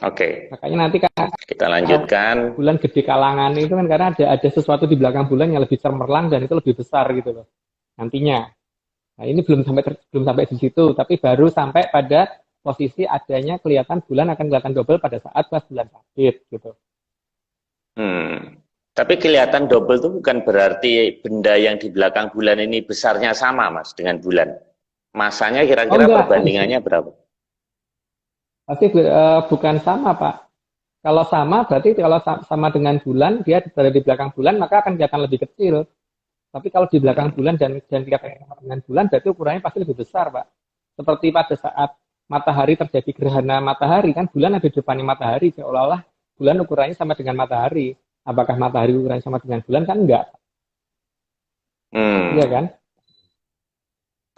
Oke. Makanya nanti kan kita lanjutkan. Bulan gede kalangan itu kan karena ada sesuatu di belakang bulan yang lebih cemerlang dan itu lebih besar gitu loh. Nantinya. Nah, ini belum sampai di situ, tapi baru sampai pada posisi adanya kelihatan bulan akan kelihatan double pada saat pas bulan sabit gitu. Tapi kelihatan double itu bukan berarti benda yang di belakang bulan ini besarnya sama, Mas, dengan bulan. Masanya kira-kira perbandingannya berapa? Pasti bukan sama, Pak. Kalau sama, berarti kalau sama dengan bulan, dia berada di belakang bulan, maka akan kelihatan lebih kecil. Tapi kalau di belakang bulan dan kelihatan sama dengan bulan, berarti ukurannya pasti lebih besar, Pak. Seperti pada saat matahari terjadi gerhana matahari, kan bulan ada di depannya matahari, seolah-olah bulan ukurannya sama dengan matahari. Apakah matahari ukurannya sama dengan bulan? Kan enggak. Iya kan?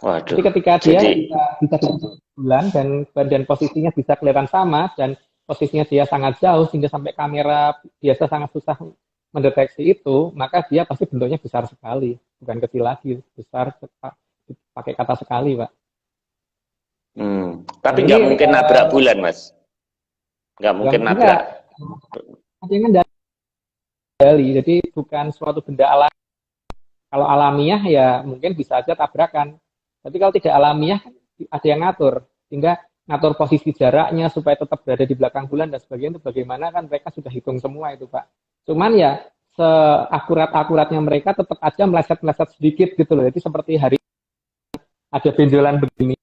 Waduh. Jadi ketika dia bisa bulan dan posisinya bisa kelihatan sama dan posisinya dia sangat jauh sehingga sampai kamera biasa sangat susah mendeteksi itu, maka dia pasti bentuknya besar sekali, bukan kecil lagi, besar pakai kata sekali, Pak. Tapi nggak mungkin nabrak bulan, Mas. Nggak mungkin Yang nabrak. enggak, ada yang kendali, jadi bukan suatu benda alami. Kalau alamiah ya mungkin bisa aja tabrakan. Tapi kalau tidak alamiah kan ada yang ngatur, sehingga ngatur posisi jaraknya supaya tetap berada di belakang bulan dan sebagainya itu bagaimana kan mereka sudah hitung semua itu Pak. Cuman ya seakurat-akuratnya mereka tetap aja meleset-meleset sedikit gitu loh. Jadi seperti hari ada benjolan begini.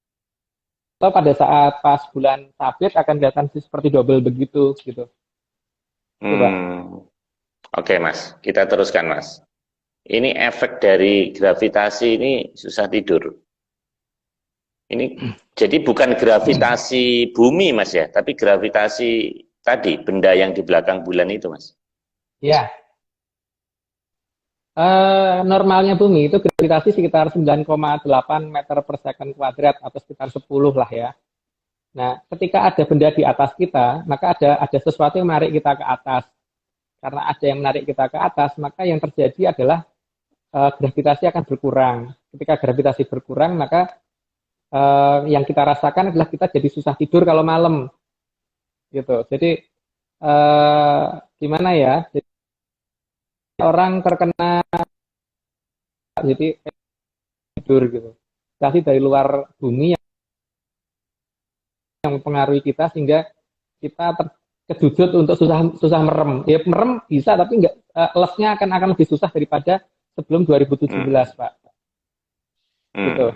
Atau pada saat pas bulan sabit akan kelihatan seperti double begitu gitu. Itu Pak. Oke Mas, kita teruskan Mas. Ini efek dari gravitasi ini susah tidur. Ini jadi bukan gravitasi bumi Mas ya, tapi gravitasi tadi, benda yang di belakang bulan itu Mas. Ya, normalnya bumi itu gravitasi sekitar 9,8 meter per second kuadrat atau sekitar 10 lah ya. Nah, ketika ada benda di atas kita, maka ada sesuatu yang menarik kita ke atas. Karena ada yang menarik kita ke atas, maka yang terjadi adalah gravitasi akan berkurang. Ketika gravitasi berkurang, maka yang kita rasakan adalah kita jadi susah tidur kalau malam, gitu. Jadi gimana ya? Jadi, orang terkena jadi tidur gitu. Gravitasi dari luar bumi yang mempengaruhi kita sehingga kita terkejut untuk susah merem. Ya merem bisa tapi nggak lesnya akan lebih susah daripada sebelum 2017, Pak. Gitu.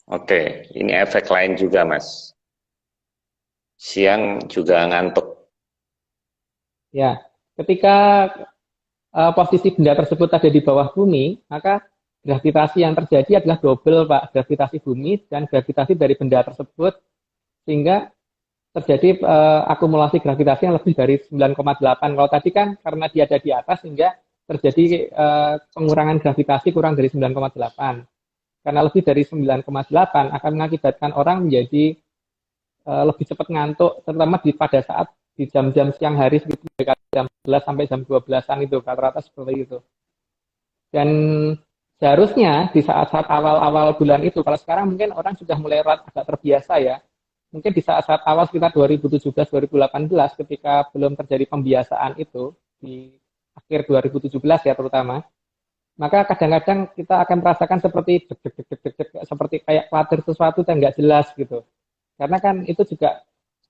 Oke, ini efek lain juga, Mas. Siang juga ngantuk. Ya, ketika posisi benda tersebut ada di bawah bumi, maka gravitasi yang terjadi adalah double, Pak. Gravitasi bumi dan gravitasi dari benda tersebut, sehingga terjadi akumulasi gravitasi yang lebih dari 9,8. Kalau tadi kan karena dia ada di atas, sehingga terjadi pengurangan gravitasi kurang dari 9,8. Karena lebih dari 9,8 akan mengakibatkan orang menjadi lebih cepat ngantuk, terutama pada saat di jam-jam siang hari sekitar jam 11 sampai jam 12-an itu, rata-rata seperti itu. Dan seharusnya di saat-saat awal-awal bulan itu, kalau sekarang mungkin orang sudah mulai agak terbiasa ya, mungkin di saat-saat awal sekitar 2017-2018 ketika belum terjadi pembiasaan itu, di akhir 2017 ya terutama, maka kadang-kadang kita akan merasakan seperti seperti kayak khawatir sesuatu dan nggak jelas gitu. Karena kan itu juga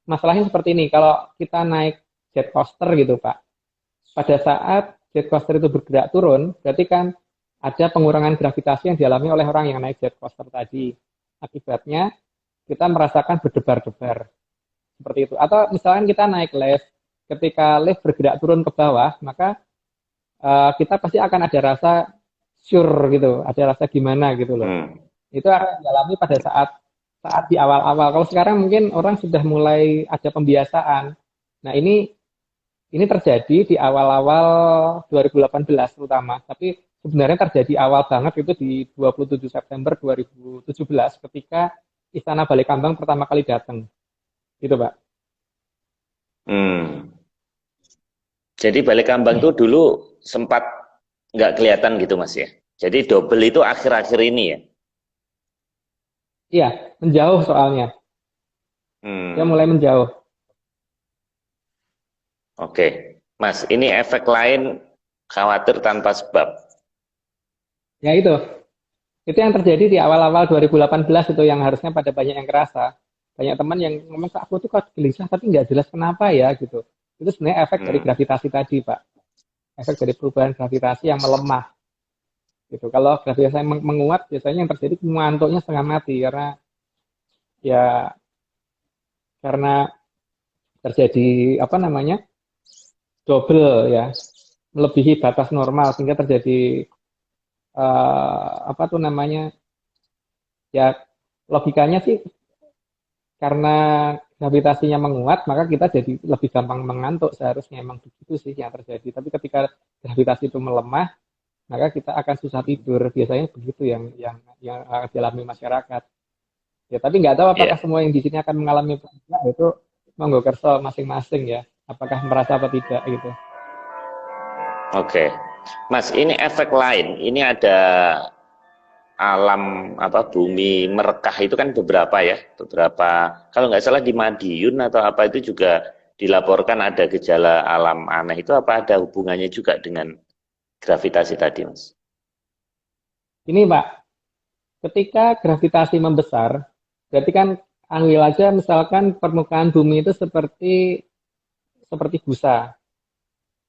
masalahnya seperti ini. Kalau kita naik jet coaster gitu Pak, pada saat jet coaster itu bergerak turun, berarti kan ada pengurangan gravitasi yang dialami oleh orang yang naik jet coaster tadi. Akibatnya kita merasakan berdebar-debar seperti itu. Atau misalkan kita naik lift, ketika lift bergerak turun ke bawah, maka kita pasti akan ada rasa sure gitu, ada rasa gimana gitu loh. Itu akan dialami pada saat di awal-awal. Kalau sekarang mungkin orang sudah mulai ada pembiasaan. Nah ini terjadi di awal-awal 2018 terutama, tapi sebenarnya terjadi awal banget itu di 27 September 2017 ketika Istana Balekambang pertama kali datang. Gitu Pak. Jadi Balekambang itu dulu sempat nggak kelihatan gitu Mas ya. Jadi double itu akhir-akhir ini ya. Iya, menjauh soalnya. Dia mulai menjauh. Oke, Mas, ini efek lain khawatir tanpa sebab. Ya itu yang terjadi di awal-awal 2018 itu yang harusnya pada banyak yang kerasa. Banyak teman yang ngomong ke aku tuh kok gelisah tapi nggak jelas kenapa ya gitu. Itu sebenarnya efek dari gravitasi tadi Pak. Efek dari perubahan gravitasi yang melemah. Gitu. Kalau gravitasi yang menguat biasanya yang terjadi ngantuknya setengah mati karena terjadi double ya, melebihi batas normal sehingga terjadi ya logikanya sih karena gravitasinya menguat maka kita jadi lebih gampang mengantuk, seharusnya emang begitu sih yang terjadi. Tapi ketika gravitasi itu melemah maka kita akan susah tidur, biasanya begitu yang akan dialami masyarakat ya. Tapi nggak tahu apakah semua yang di sini akan mengalami itu, monggo kerso masing-masing ya, apakah merasa apa tidak gitu. Oke, Mas, ini efek lain. Ini ada alam apa bumi merekah itu kan beberapa kalau nggak salah di Madiun atau apa itu juga dilaporkan ada gejala alam aneh itu apa ada hubungannya juga dengan gravitasi tadi Mas? Ini Pak, ketika gravitasi membesar, berarti kan ambil aja misalkan permukaan bumi itu seperti busa.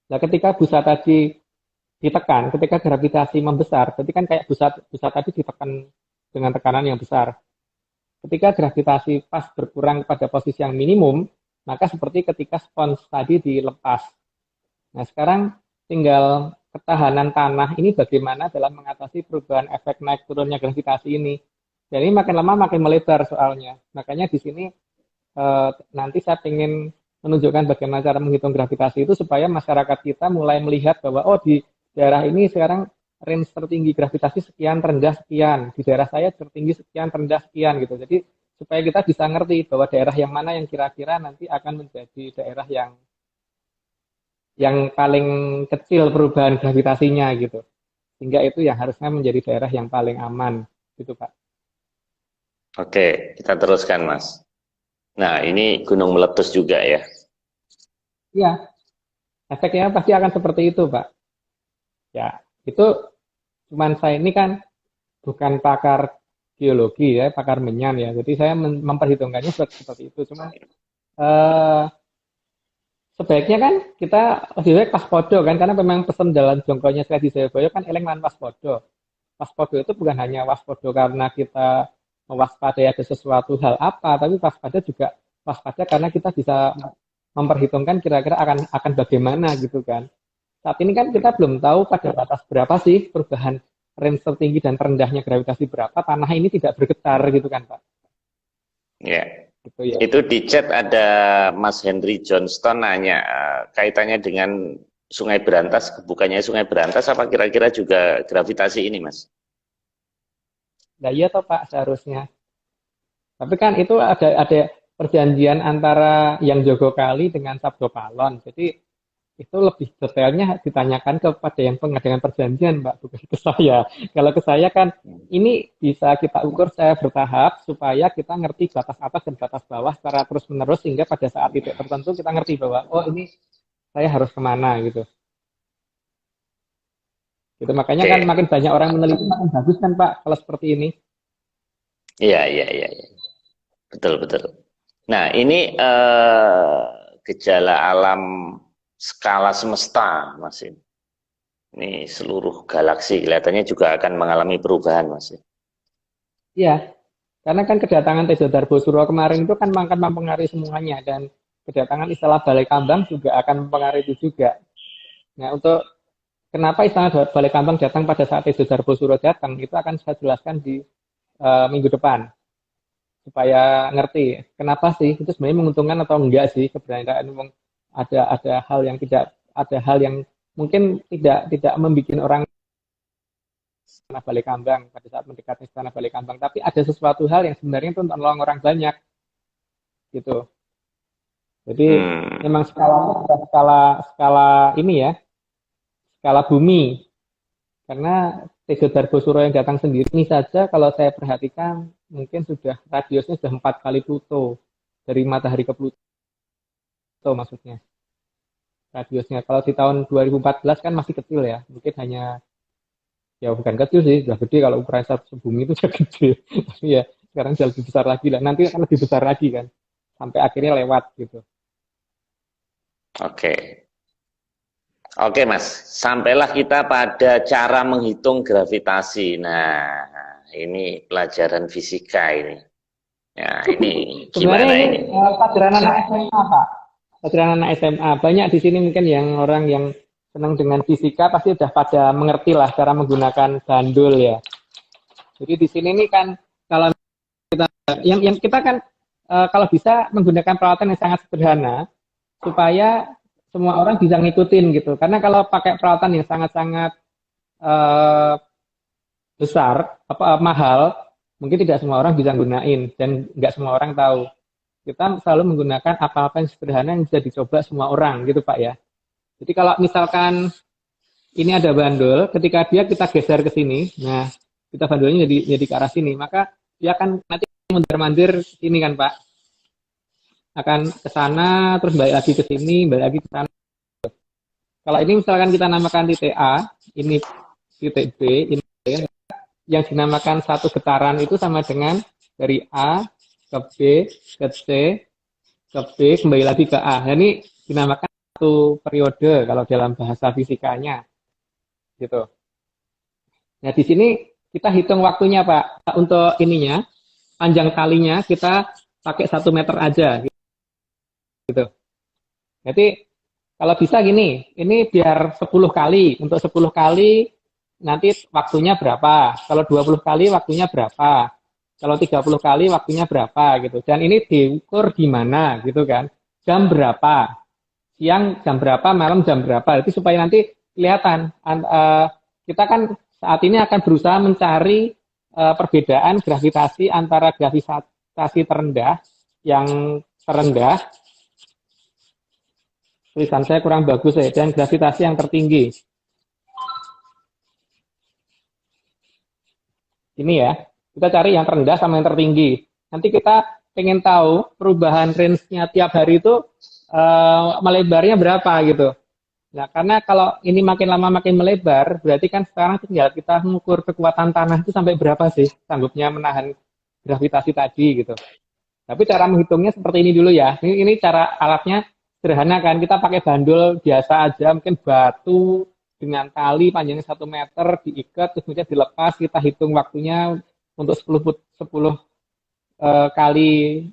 Nah, ketika busa tadi ditekan, ketika gravitasi membesar, berarti kan kayak busa tadi ditekan dengan tekanan yang besar. Ketika gravitasi pas berkurang pada posisi yang minimum, maka seperti ketika spons tadi dilepas. Nah, sekarang tinggal ketahanan tanah ini bagaimana dalam mengatasi perubahan efek naik turunnya gravitasi ini. Jadi makin lama makin melebar soalnya. Makanya di sini nanti saya ingin menunjukkan bagaimana cara menghitung gravitasi itu supaya masyarakat kita mulai melihat bahwa oh di daerah ini sekarang range tertinggi gravitasi sekian, terendah sekian. Di daerah saya tertinggi sekian, terendah sekian gitu. Jadi supaya kita bisa ngerti bahwa daerah yang mana yang kira-kira nanti akan menjadi daerah yang paling kecil perubahan gravitasinya gitu. Sehingga itu yang harusnya menjadi daerah yang paling aman gitu Pak. Oke, kita teruskan Mas. Nah, ini gunung meletus juga ya. Iya, efeknya pasti akan seperti itu Pak. Ya, itu cuman saya ini kan bukan pakar geologi ya, pakar menyan ya. Jadi saya memperhitungkannya seperti itu. Cuma sebaiknya kan kita lebih baik paspodo kan, karena memang pesan dalam jongkonya Sri Jayabaya kan eleng lan paspodo. Paspodo itu bukan hanya waspodo karena kita mewaspadai ada sesuatu hal apa, tapi waspada juga waspada karena kita bisa memperhitungkan kira-kira akan bagaimana gitu kan. Saat ini kan kita belum tahu pada batas berapa sih perubahan range tertinggi dan terendahnya gravitasi berapa, tanah ini tidak bergetar gitu kan Pak. Ya. Gitu ya. Itu di chat ada Mas Henry Johnston nanya kaitannya dengan Sungai Berantas, bukannya Sungai Berantas apa kira-kira juga gravitasi ini Mas? Nah iya toh Pak seharusnya. Tapi kan itu ada perjanjian antara yang Jogo Kali dengan Sabdo Palon. Jadi itu lebih detailnya ditanyakan kepada yang pengadangan perjanjian, Mbak, bukan ke saya. Kalau ke saya kan ini bisa kita ukur secara bertahap supaya kita ngerti batas atas dan batas bawah secara terus-menerus sehingga pada saat titik tertentu kita ngerti bahwa oh ini saya harus kemana gitu. Gitu makanya kan makin banyak orang meneliti makin bagus kan Pak kalau seperti ini. Iya. Betul. Nah, ini gejala alam skala semesta, Mas. Ini seluruh galaksi kelihatannya juga akan mengalami perubahan, Mas. Iya, karena kan kedatangan Tejo Darbosuro kemarin itu kan akan mempengaruhi semuanya dan kedatangan istilah Balai Kambang juga akan mempengaruhi itu juga. Nah, untuk kenapa istilah Balai Kambang datang pada saat Tejo Darbosuro datang, itu akan saya jelaskan di minggu depan. Supaya ngerti, kenapa sih itu sebenarnya menguntungkan atau enggak sih keberadaan ada hal yang mungkin tidak membuat orang Istana Balai Kambang pada saat mendekati Istana Balai Kambang, tapi ada sesuatu hal yang sebenarnya itu untuk menolong orang banyak gitu. Jadi memang skala ini ya, skala bumi. Karena Tejo Darbosuro yang datang sendiri ini saja kalau saya perhatikan mungkin sudah radiusnya sudah 4 kali Pluto dari matahari ke Pluto maksudnya radiusnya. Kalau di tahun 2014 kan masih kecil ya, mungkin hanya ya bukan kecil sih, sudah gede kalau ukuran satu bumi itu sudah gede. Tapi ya sekarang sudah lebih besar lagi lah. Nanti akan lebih besar lagi kan, sampai akhirnya lewat gitu. Oke Mas, sampailah kita pada cara menghitung gravitasi. Nah, ini pelajaran fisika ini. Ya, ini gimana ini? Pelajaran anak SMA Pak. Pelajaran anak SMA. Banyak di sini mungkin yang orang yang senang dengan fisika pasti sudah pada mengerti lah cara menggunakan bandul ya. Jadi di sini nih kan kalau yang kita kan kalau bisa menggunakan peralatan yang sangat sederhana supaya semua orang bisa ngikutin gitu. Karena kalau pakai peralatan yang sangat-sangat besar, mahal, mungkin tidak semua orang bisa gunain dan nggak semua orang tahu. Kita selalu menggunakan apa-apa yang sederhana yang bisa dicoba semua orang gitu Pak ya. Jadi kalau misalkan ini ada bandul, ketika kita geser ke sini, nah kita bandulnya jadi ke arah sini, maka dia akan nanti mundur-mandir sini kan Pak, akan ke sana terus balik lagi ke sini, balik lagi ke sana. Kalau ini misalkan kita namakan titik A, ini titik B, ini yang dinamakan satu getaran itu sama dengan dari A ke B ke C ke B kembali lagi ke A. Nah, ini dinamakan satu periode kalau dalam bahasa fisikanya, gitu. Nah di sini kita hitung waktunya Pak. Untuk ininya panjang talinya kita pakai 1 meter aja, gitu. Jadi kalau bisa gini, ini biar 10 kali. Untuk 10 kali nanti waktunya berapa? Kalau 20 kali waktunya berapa? Kalau 30 kali waktunya berapa gitu. Dan ini diukur di mana gitu kan. Jam berapa? Siang jam berapa, malam jam berapa. Itu supaya nanti kelihatan. Kita kan saat ini akan berusaha mencari perbedaan gravitasi antara gravitasi terendah yang terendah, tulisan saya kurang bagus ya, dan gravitasi yang tertinggi. Ini ya, kita cari yang terendah sama yang tertinggi. Nanti kita pengen tahu perubahan range-nya tiap hari itu melebarnya berapa gitu. Nah, karena kalau ini makin lama makin melebar, berarti kan sekarang tinggal kita mengukur kekuatan tanah itu sampai berapa sih sanggupnya menahan gravitasi tadi gitu. Tapi cara menghitungnya seperti ini dulu ya. Ini cara alatnya sederhana kan. Kita pakai bandul biasa aja, mungkin batu dengan tali panjangnya 1 meter diikat, terus kemudian dilepas. Kita hitung waktunya untuk 10 kali,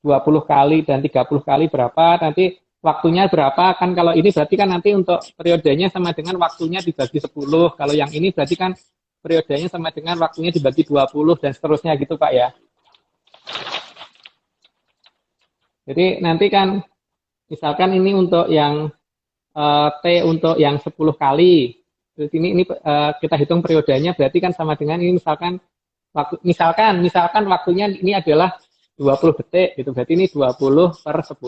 20 kali, dan 30 kali berapa. Nanti waktunya berapa, kan kalau ini berarti kan nanti untuk periodenya sama dengan waktunya dibagi 10. Kalau yang ini berarti kan periodenya sama dengan waktunya dibagi 20 dan seterusnya gitu Pak ya. Jadi nanti kan misalkan ini untuk yang T untuk yang 10 kali. Terus ini kita hitung periodenya berarti kan sama dengan ini misalkan waktunya ini adalah 20 detik gitu. Berarti ini 20 per 10.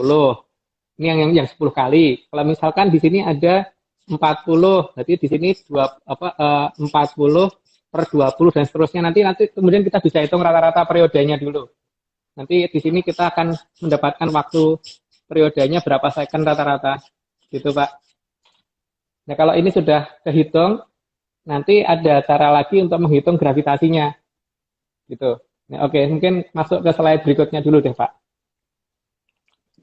Ini yang 10 kali. Kalau misalkan di sini ada 40, berarti di sini 40 per 20 dan seterusnya. Nanti kemudian kita bisa hitung rata-rata periodenya dulu. Nanti di sini kita akan mendapatkan waktu periodenya berapa second rata-rata. Gitu Pak. Nah kalau ini sudah kehitung, nanti ada cara lagi untuk menghitung gravitasinya. Gitu. Nah, oke, mungkin masuk ke slide berikutnya dulu deh Pak.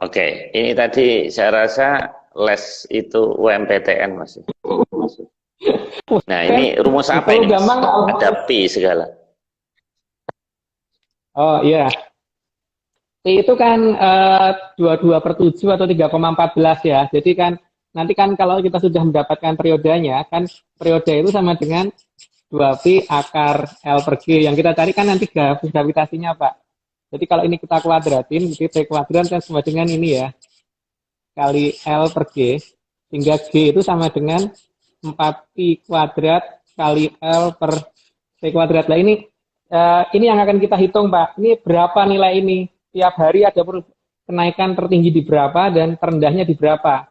Oke, ini tadi saya rasa les itu UMPTN Mas. Nah ini rumus apa ini Mas? Ada pi segala. Oh iya. T itu kan 22/7 atau 3,14 ya. Jadi kan nanti kan kalau kita sudah mendapatkan periodenya, kan periode itu sama dengan 2pi akar L per G. Yang kita cari kan nanti gravitasinya Pak. Jadi kalau ini kita kuadratin, jadi T kuadrat kan sama dengan ini ya, kali L per G, sehingga G itu sama dengan 4pi kuadrat kali L per T kuadrat. Nah ini yang akan kita hitung Pak. Ini berapa nilai ini? Tiap hari ada kenaikan tertinggi di berapa dan terendahnya di berapa.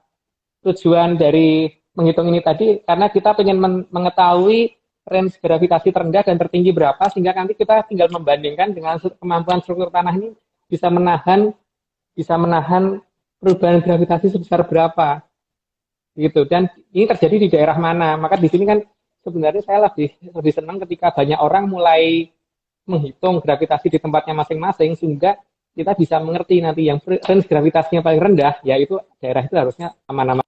Tujuan dari menghitung ini tadi karena kita ingin mengetahui range gravitasi terendah dan tertinggi berapa, sehingga nanti kita tinggal membandingkan dengan kemampuan struktur tanah ini bisa menahan perubahan gravitasi sebesar berapa. Gitu. Dan ini terjadi di daerah mana. Maka di sini kan sebenarnya saya lebih senang ketika banyak orang mulai menghitung gravitasi di tempatnya masing-masing, sehingga kita bisa mengerti nanti yang range gravitasinya paling rendah, yaitu daerah itu harusnya aman-aman.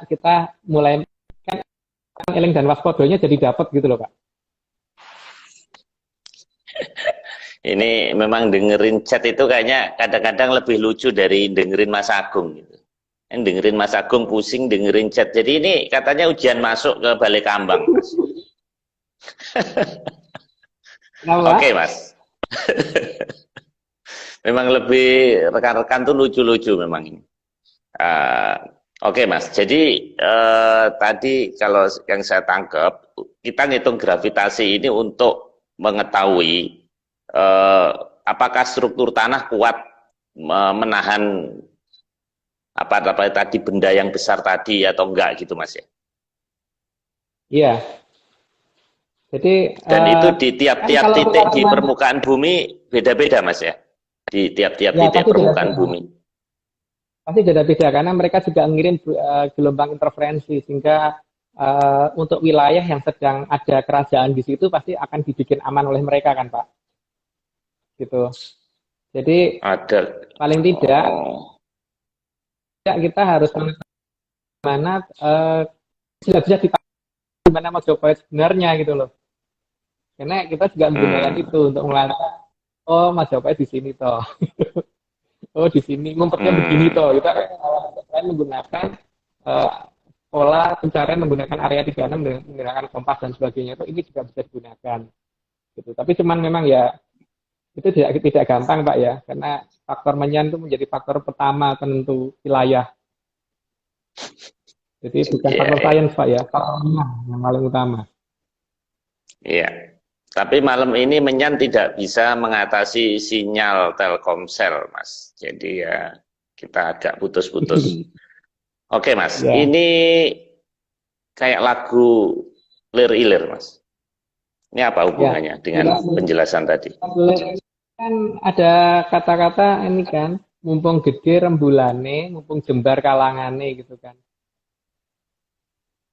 Kita mulai kan eling dan waspodonya jadi dapat gitu loh Pak. Ini memang dengerin chat itu kayaknya kadang-kadang lebih lucu dari dengerin Mas Agung gitu. Dengerin Mas Agung pusing dengerin chat. Jadi ini katanya ujian masuk ke Balai Kambang. Oke Mas. Memang lebih rekan-rekan tuh lucu-lucu memang ini. Oke Mas, jadi tadi kalau yang saya tangkap, kita ngitung gravitasi ini untuk mengetahui apakah struktur tanah kuat menahan apa tadi benda yang besar tadi atau enggak gitu Mas ya? Iya. Jadi Dan itu di kan tiap-tiap kalau titik di rumah permukaan bumi beda-beda Mas ya? Di tiap-tiap ya titik pasti permukaan beda-beda. bumi. Pasti beda-beda karena mereka juga ngirim gelombang interferensi sehingga untuk wilayah yang sedang ada kerajaan di situ pasti akan dibikin aman oleh mereka kan Pak. Gitu. Jadi Ada. paling tidak Oh. ya kita harus mana sudah bisa ditahu di mana Majapahit sebenarnya gitu loh. Karena kita juga menggunakan Hmm. itu untuk melacak oh Majapahit di sini toh. Oh di sini ngumpetnya begini Hmm. toh. Kita kan menggunakan eh, pola pencarian menggunakan area 36 dengan menggunakan kompas dan sebagainya itu ini juga bisa digunakan gitu. Tapi cuman memang ya itu tidak gampang Pak ya karena faktor menyan itu menjadi faktor pertama penentu wilayah. Jadi bukan Iya, faktor iya. sains Pak ya, faktor menyan yang paling utama. Iya. Tapi malam ini Menyan tidak bisa mengatasi sinyal Telkomsel, Mas. Jadi ya kita agak putus-putus. Oke, Mas. Ya. Ini kayak lagu Lir-Ilir, Mas. Ini apa Ya, hubungannya dengan tidak penjelasan tadi? kan ada kata-kata ini kan, mumpung gede rembulane, mumpung jembar kalangane gitu kan.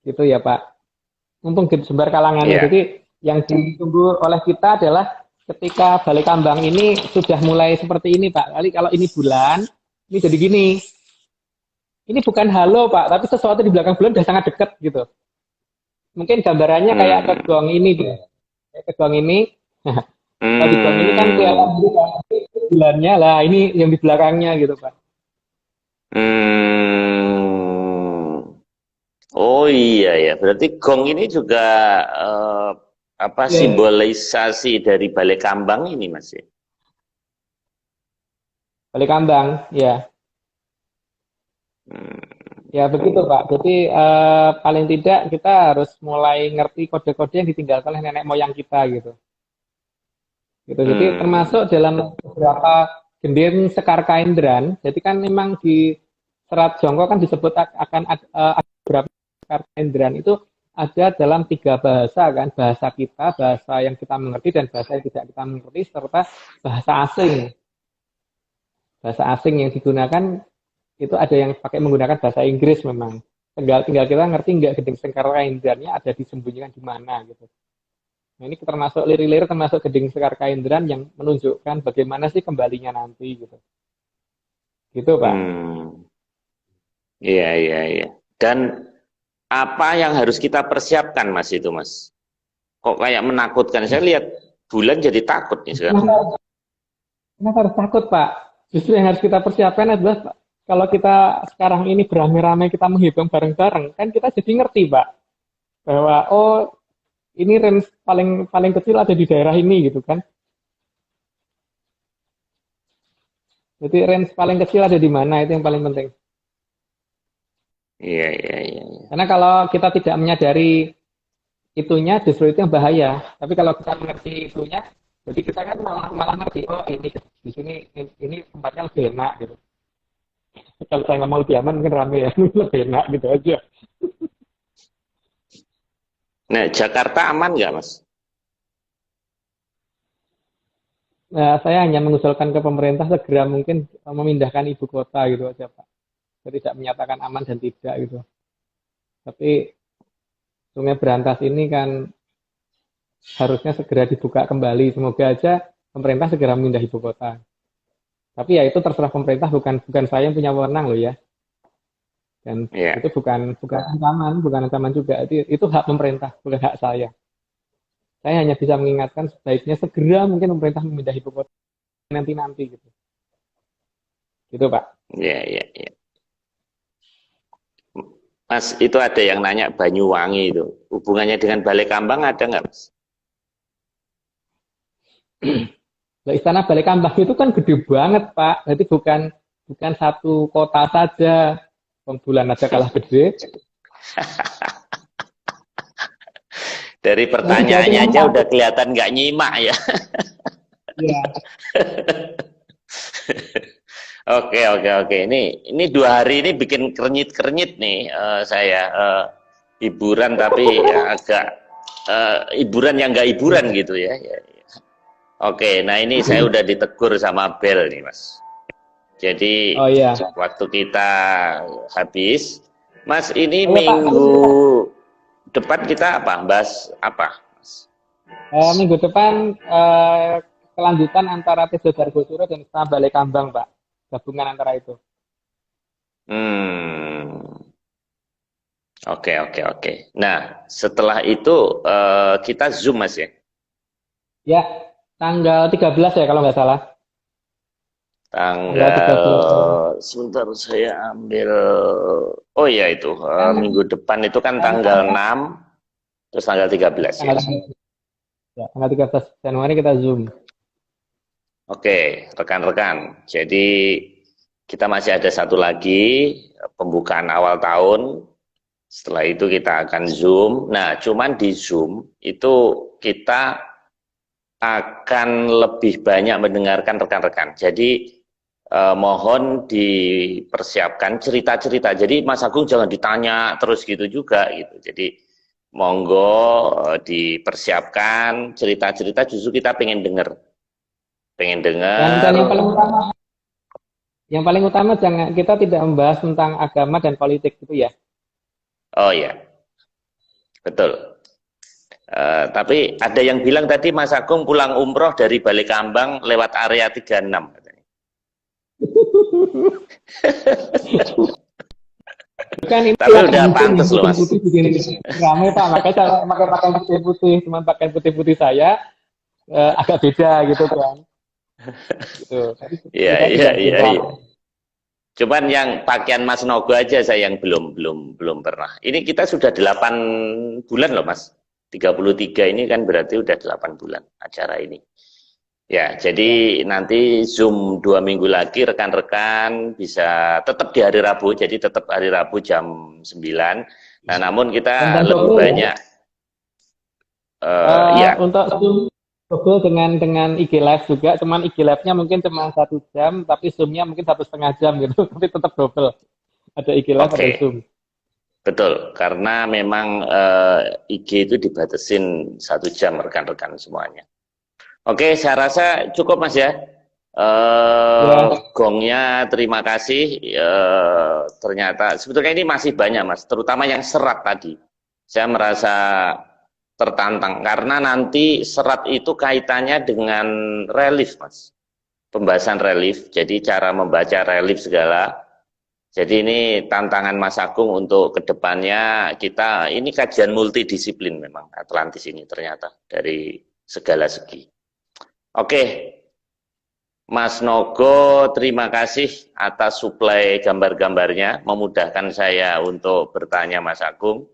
Gitu ya Pak. Mumpung gede jembar kalangane. Iya. Jadi yang ditunggu oleh kita adalah ketika balik kambang ini sudah mulai seperti ini Pak. Kali kalau ini bulan, ini jadi gini. Ini bukan halo Pak, tapi sesuatu di belakang bulan sudah sangat dekat gitu. Mungkin gambarannya kayak ke Hmm. gong ini deh. Kayak ke gong ini. Kalau di gong ini kan kelihatan Hmm. bulannya lah, ini yang di belakangnya gitu Pak. Hmm. Oh iya ya, berarti gong ini juga eh, apa Ya, simbolisasi dari Balai Kambang ini, Mas ya? balik kambang, ya. Hmm. Ya begitu Pak. Jadi paling tidak kita harus mulai ngerti kode-kode yang ditinggalkan oleh nenek moyang kita gitu. Gitu. Jadi termasuk Hmm. dalam beberapa gending Sekar Kaindran. Jadi kan memang di Serat Jongko kan disebut akan ada beberapa Sekar Kaindran itu ada dalam 3 bahasa kan, bahasa kita, bahasa yang kita mengerti dan bahasa yang tidak kita mengerti serta bahasa asing. Bahasa asing yang digunakan itu ada yang pakai menggunakan bahasa Inggris memang. Tinggal kita ngerti nggak Gending Sekar Kaindrannya ada disembunyikan di mana gitu. Nah, ini termasuk lirik-lirik termasuk Gending Sekar Kaindran yang menunjukkan bagaimana sih kembalinya nanti gitu. Gitu, Pak. Hmm. Iya, iya, iya. Dan apa yang harus kita persiapkan, Mas, itu, Mas? Kok kayak menakutkan? Saya lihat bulan jadi takut nih sekarang. Kenapa, kenapa harus takut, Pak? Justru yang harus kita persiapkan adalah Pak, kalau kita sekarang ini beramai-ramai kita menghitung bareng-bareng, kan kita jadi ngerti, Pak, bahwa oh ini range paling paling kecil ada di daerah ini gitu kan. Jadi range paling kecil ada di mana itu yang paling penting. Iya, iya, iya, iya. Karena kalau kita tidak menyadari itunya justru itu yang bahaya. Tapi kalau kita mengerti itunya, jadi kita kan malah malah ngerti oh ini di sini ini tempatnya lebih enak gitu. Kalau saya nggak mau lebih aman mungkin rame ya, lebih enak gitu aja. Nah, Jakarta aman nggak, Mas? Nah, saya hanya mengusulkan ke pemerintah segera mungkin memindahkan ibu kota gitu aja Pak. Jadi tidak menyatakan aman dan tidak gitu. Tapi Sungai Berantas ini kan harusnya segera dibuka kembali. Semoga aja pemerintah segera memindah ibu kota. Tapi ya itu terserah pemerintah, bukan saya yang punya wewenang loh ya. Dan itu Iya. bukan ancaman juga. Itu hak pemerintah, bukan hak saya. Saya hanya bisa mengingatkan sebaiknya segera mungkin pemerintah memindah ibu kota nanti-nanti gitu. Gitu Pak. Iya, iya, iya. Mas, itu ada yang nanya Banyuwangi itu. Hubungannya dengan Balai Kambang ada nggak, Mas? Nah, Istana Balai Kambang itu kan gede banget Pak. Jadi bukan satu kota saja. Bulan aja kalah gede. Dari Nanti Jawa pertanyaannya Timur aja udah kelihatan nggak nyimak ya. ya. Oke, oke, oke. Ini 2 hari ini bikin kernyit-kernyit nih saya hiburan tapi ya agak hiburan yang nggak hiburan gitu ya. Oke, nah ini saya udah ditegur sama Bel nih Mas. Jadi Oh iya. waktu kita habis, Mas ini Oh, ya, Pak. minggu depan kita apa? Bahas apa? Mas? Minggu depan kelanjutan antara Tejo Dargosuro dan Istana Balai Kambang, Pak. Gabungan antara itu. Hmm, oke. Nah, setelah itu kita Zoom Mas ya? Ya, tanggal 13 ya kalau nggak salah. Tanggal 13. Sebentar saya ambil, oh iya itu, Kan, minggu depan itu kan tanggal 6, terus tanggal 13 ya? tanggal 13 Januari kita Zoom. Oke, rekan-rekan. Jadi kita masih ada satu lagi pembukaan awal tahun. Setelah itu kita akan Zoom. Nah, cuman di Zoom itu kita akan lebih banyak mendengarkan rekan-rekan. Jadi mohon dipersiapkan cerita-cerita. Jadi Mas Agung jangan ditanya terus gitu juga gitu. Jadi monggo dipersiapkan cerita-cerita, justru kita pengen dengar. Pengen dengar. Dan yang paling utama jangan kita tidak membahas tentang agama dan politik gitu ya. Oh ya, betul. Tapi ada yang bilang tadi Mas Agung pulang umroh dari Balikambang lewat area 36 katanya. Kan ini Tapi udah pantas loh Mas. Ramai Pak, makanya saya pakai pakaian putih-putih, cuman pakaian putih-putih saya agak beda gitu kan. Gitu. Iya. Cuman yang pakaian Mas Nogo aja saya yang belum pernah. Ini kita sudah 8 bulan loh Mas. 33 ini kan berarti udah 8 bulan acara ini. Ya, jadi nanti Zoom 2 minggu lagi rekan-rekan bisa tetap di hari Rabu, jadi tetap hari Rabu jam 9. Nah, namun kita lebih banyak ya. Untuk double dengan IG Live juga, cuman IG Live-nya mungkin cuma 1 jam, tapi Zoom-nya mungkin 1,5 jam gitu, tapi tetap double. Ada IG Live, ada Zoom. Betul, karena memang IG itu dibatasin 1 jam rekan-rekan semuanya. Oke, saya rasa cukup Mas ya. Gongnya terima kasih. Ternyata sebetulnya ini masih banyak Mas, terutama yang serat tadi. Saya merasa tertantang karena nanti serat itu kaitannya dengan relief Mas. Pembahasan relief, jadi cara membaca relief segala. Jadi ini tantangan Mas Agung untuk kedepannya kita, ini kajian multidisiplin memang Atlantis ini ternyata dari segala segi. Oke, Mas Nogo terima kasih atas suplai gambar-gambarnya, memudahkan saya untuk bertanya Mas Agung.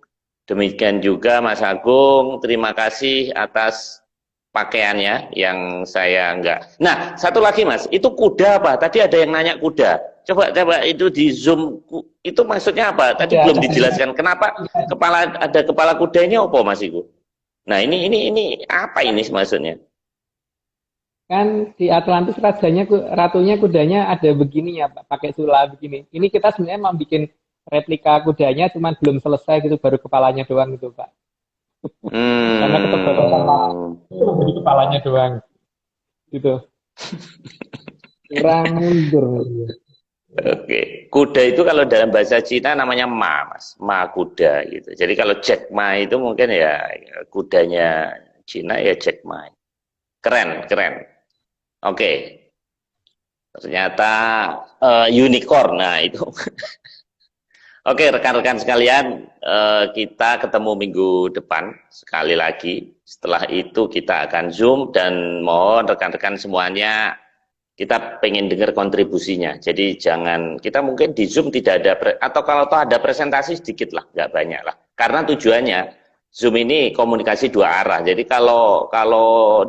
Demikian juga Mas Agung, terima kasih atas pakaiannya yang saya enggak. Nah, satu lagi Mas, itu kuda apa? Tadi ada yang nanya kuda. Coba itu di Zoom, itu maksudnya apa? Tadi belum dijelaskan. Kenapa ada kepala kudanya apa Mas Iku? Nah, ini apa ini maksudnya? Kan di Atlantis ratunya kudanya ada begini ya Pak, pakai sula begini. Ini kita sebenarnya mau bikin replika kudanya, cuman belum selesai gitu, baru kepalanya doang gitu Pak. Karena keterbatasan di kepalanya doang gitu. Kurang mundur. Oke, kuda itu kalau dalam bahasa Cina namanya ma, Mas, ma kuda gitu. Jadi kalau Jack Ma itu mungkin ya kudanya Cina ya Jack Ma. Keren. Oke, ternyata unicorn. Nah itu. Oke, rekan-rekan sekalian, kita ketemu minggu depan sekali lagi. Setelah itu kita akan Zoom dan mohon rekan-rekan semuanya kita pengen dengar kontribusinya. Jadi jangan, kita mungkin di Zoom tidak ada, atau kalau toh ada presentasi sedikit lah, nggak banyak lah. Karena tujuannya Zoom ini komunikasi 2 arah. Jadi kalau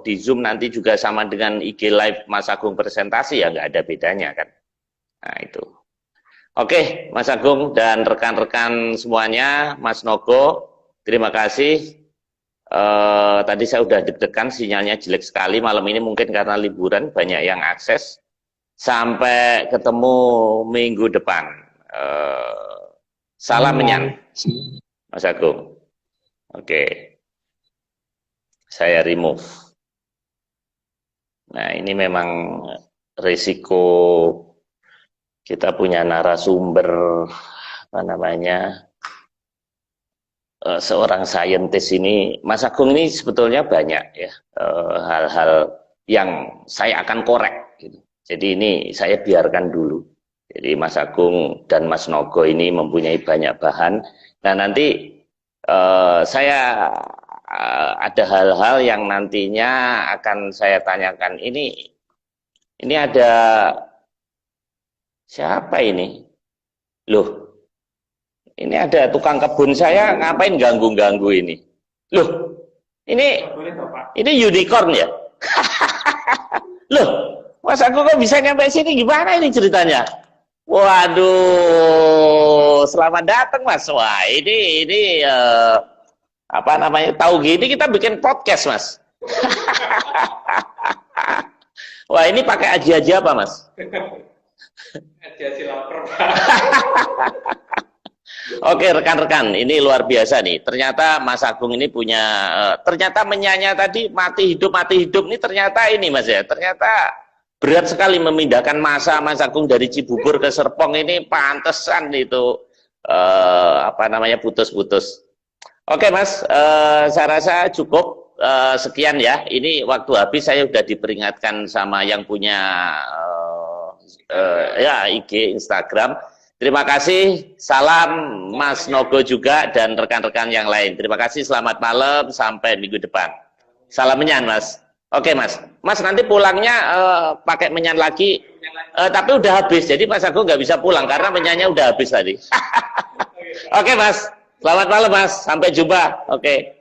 di Zoom nanti juga sama dengan IG Live Mas Agung presentasi ya nggak ada bedanya kan. Nah itu. Oke, Mas Agung dan rekan-rekan semuanya, Mas Nogo, terima kasih. Tadi saya udah deg-degan, sinyalnya jelek sekali malam ini mungkin karena liburan, banyak yang akses. Sampai ketemu minggu depan. Salam menyan, Mas Agung. Oke. saya remove. Nah, ini memang risiko kita punya narasumber apa namanya seorang saintis ini. Mas Agung ini sebetulnya banyak ya hal-hal yang saya akan korek gitu. Jadi ini saya biarkan dulu. Jadi Mas Agung dan Mas Nogo ini mempunyai banyak bahan. Nah, nanti saya ada hal-hal yang nantinya akan saya tanyakan. Ini ada siapa ini? Loh, ini ada tukang kebun saya ngapain ganggu-ganggu ini? Loh, ini unicorn ya? Loh, Mas Agung kok bisa nyampe sini? Gimana ini ceritanya? Waduh, selamat datang Mas. Wah, ini apa namanya? Tahu gini kita bikin podcast, Mas. Wah, ini pakai aji-aji apa, Mas? Aji-aji lapar. Oke, rekan-rekan, ini luar biasa nih. Ternyata Mas Agung ini punya ternyata menyanyi tadi mati hidup ini ternyata ini, Mas ya. Ternyata berat sekali memindahkan masa Mas Agung dari Cibubur ke Serpong ini, pantesan itu apa namanya putus-putus. Oke Mas, saya rasa cukup sekian ya. Ini waktu habis, saya sudah diperingatkan sama yang punya ya IG Instagram. Terima kasih, salam Mas Nogo juga dan rekan-rekan yang lain. Terima kasih, selamat malam, sampai minggu depan. Salam menyan Mas. Oke Mas, Mas nanti pulangnya pakai menyan lagi, tapi udah habis, jadi Mas Agung nggak bisa pulang karena menyanyi udah habis tadi. Oke Mas, selamat malam Mas, sampai jumpa. Oke.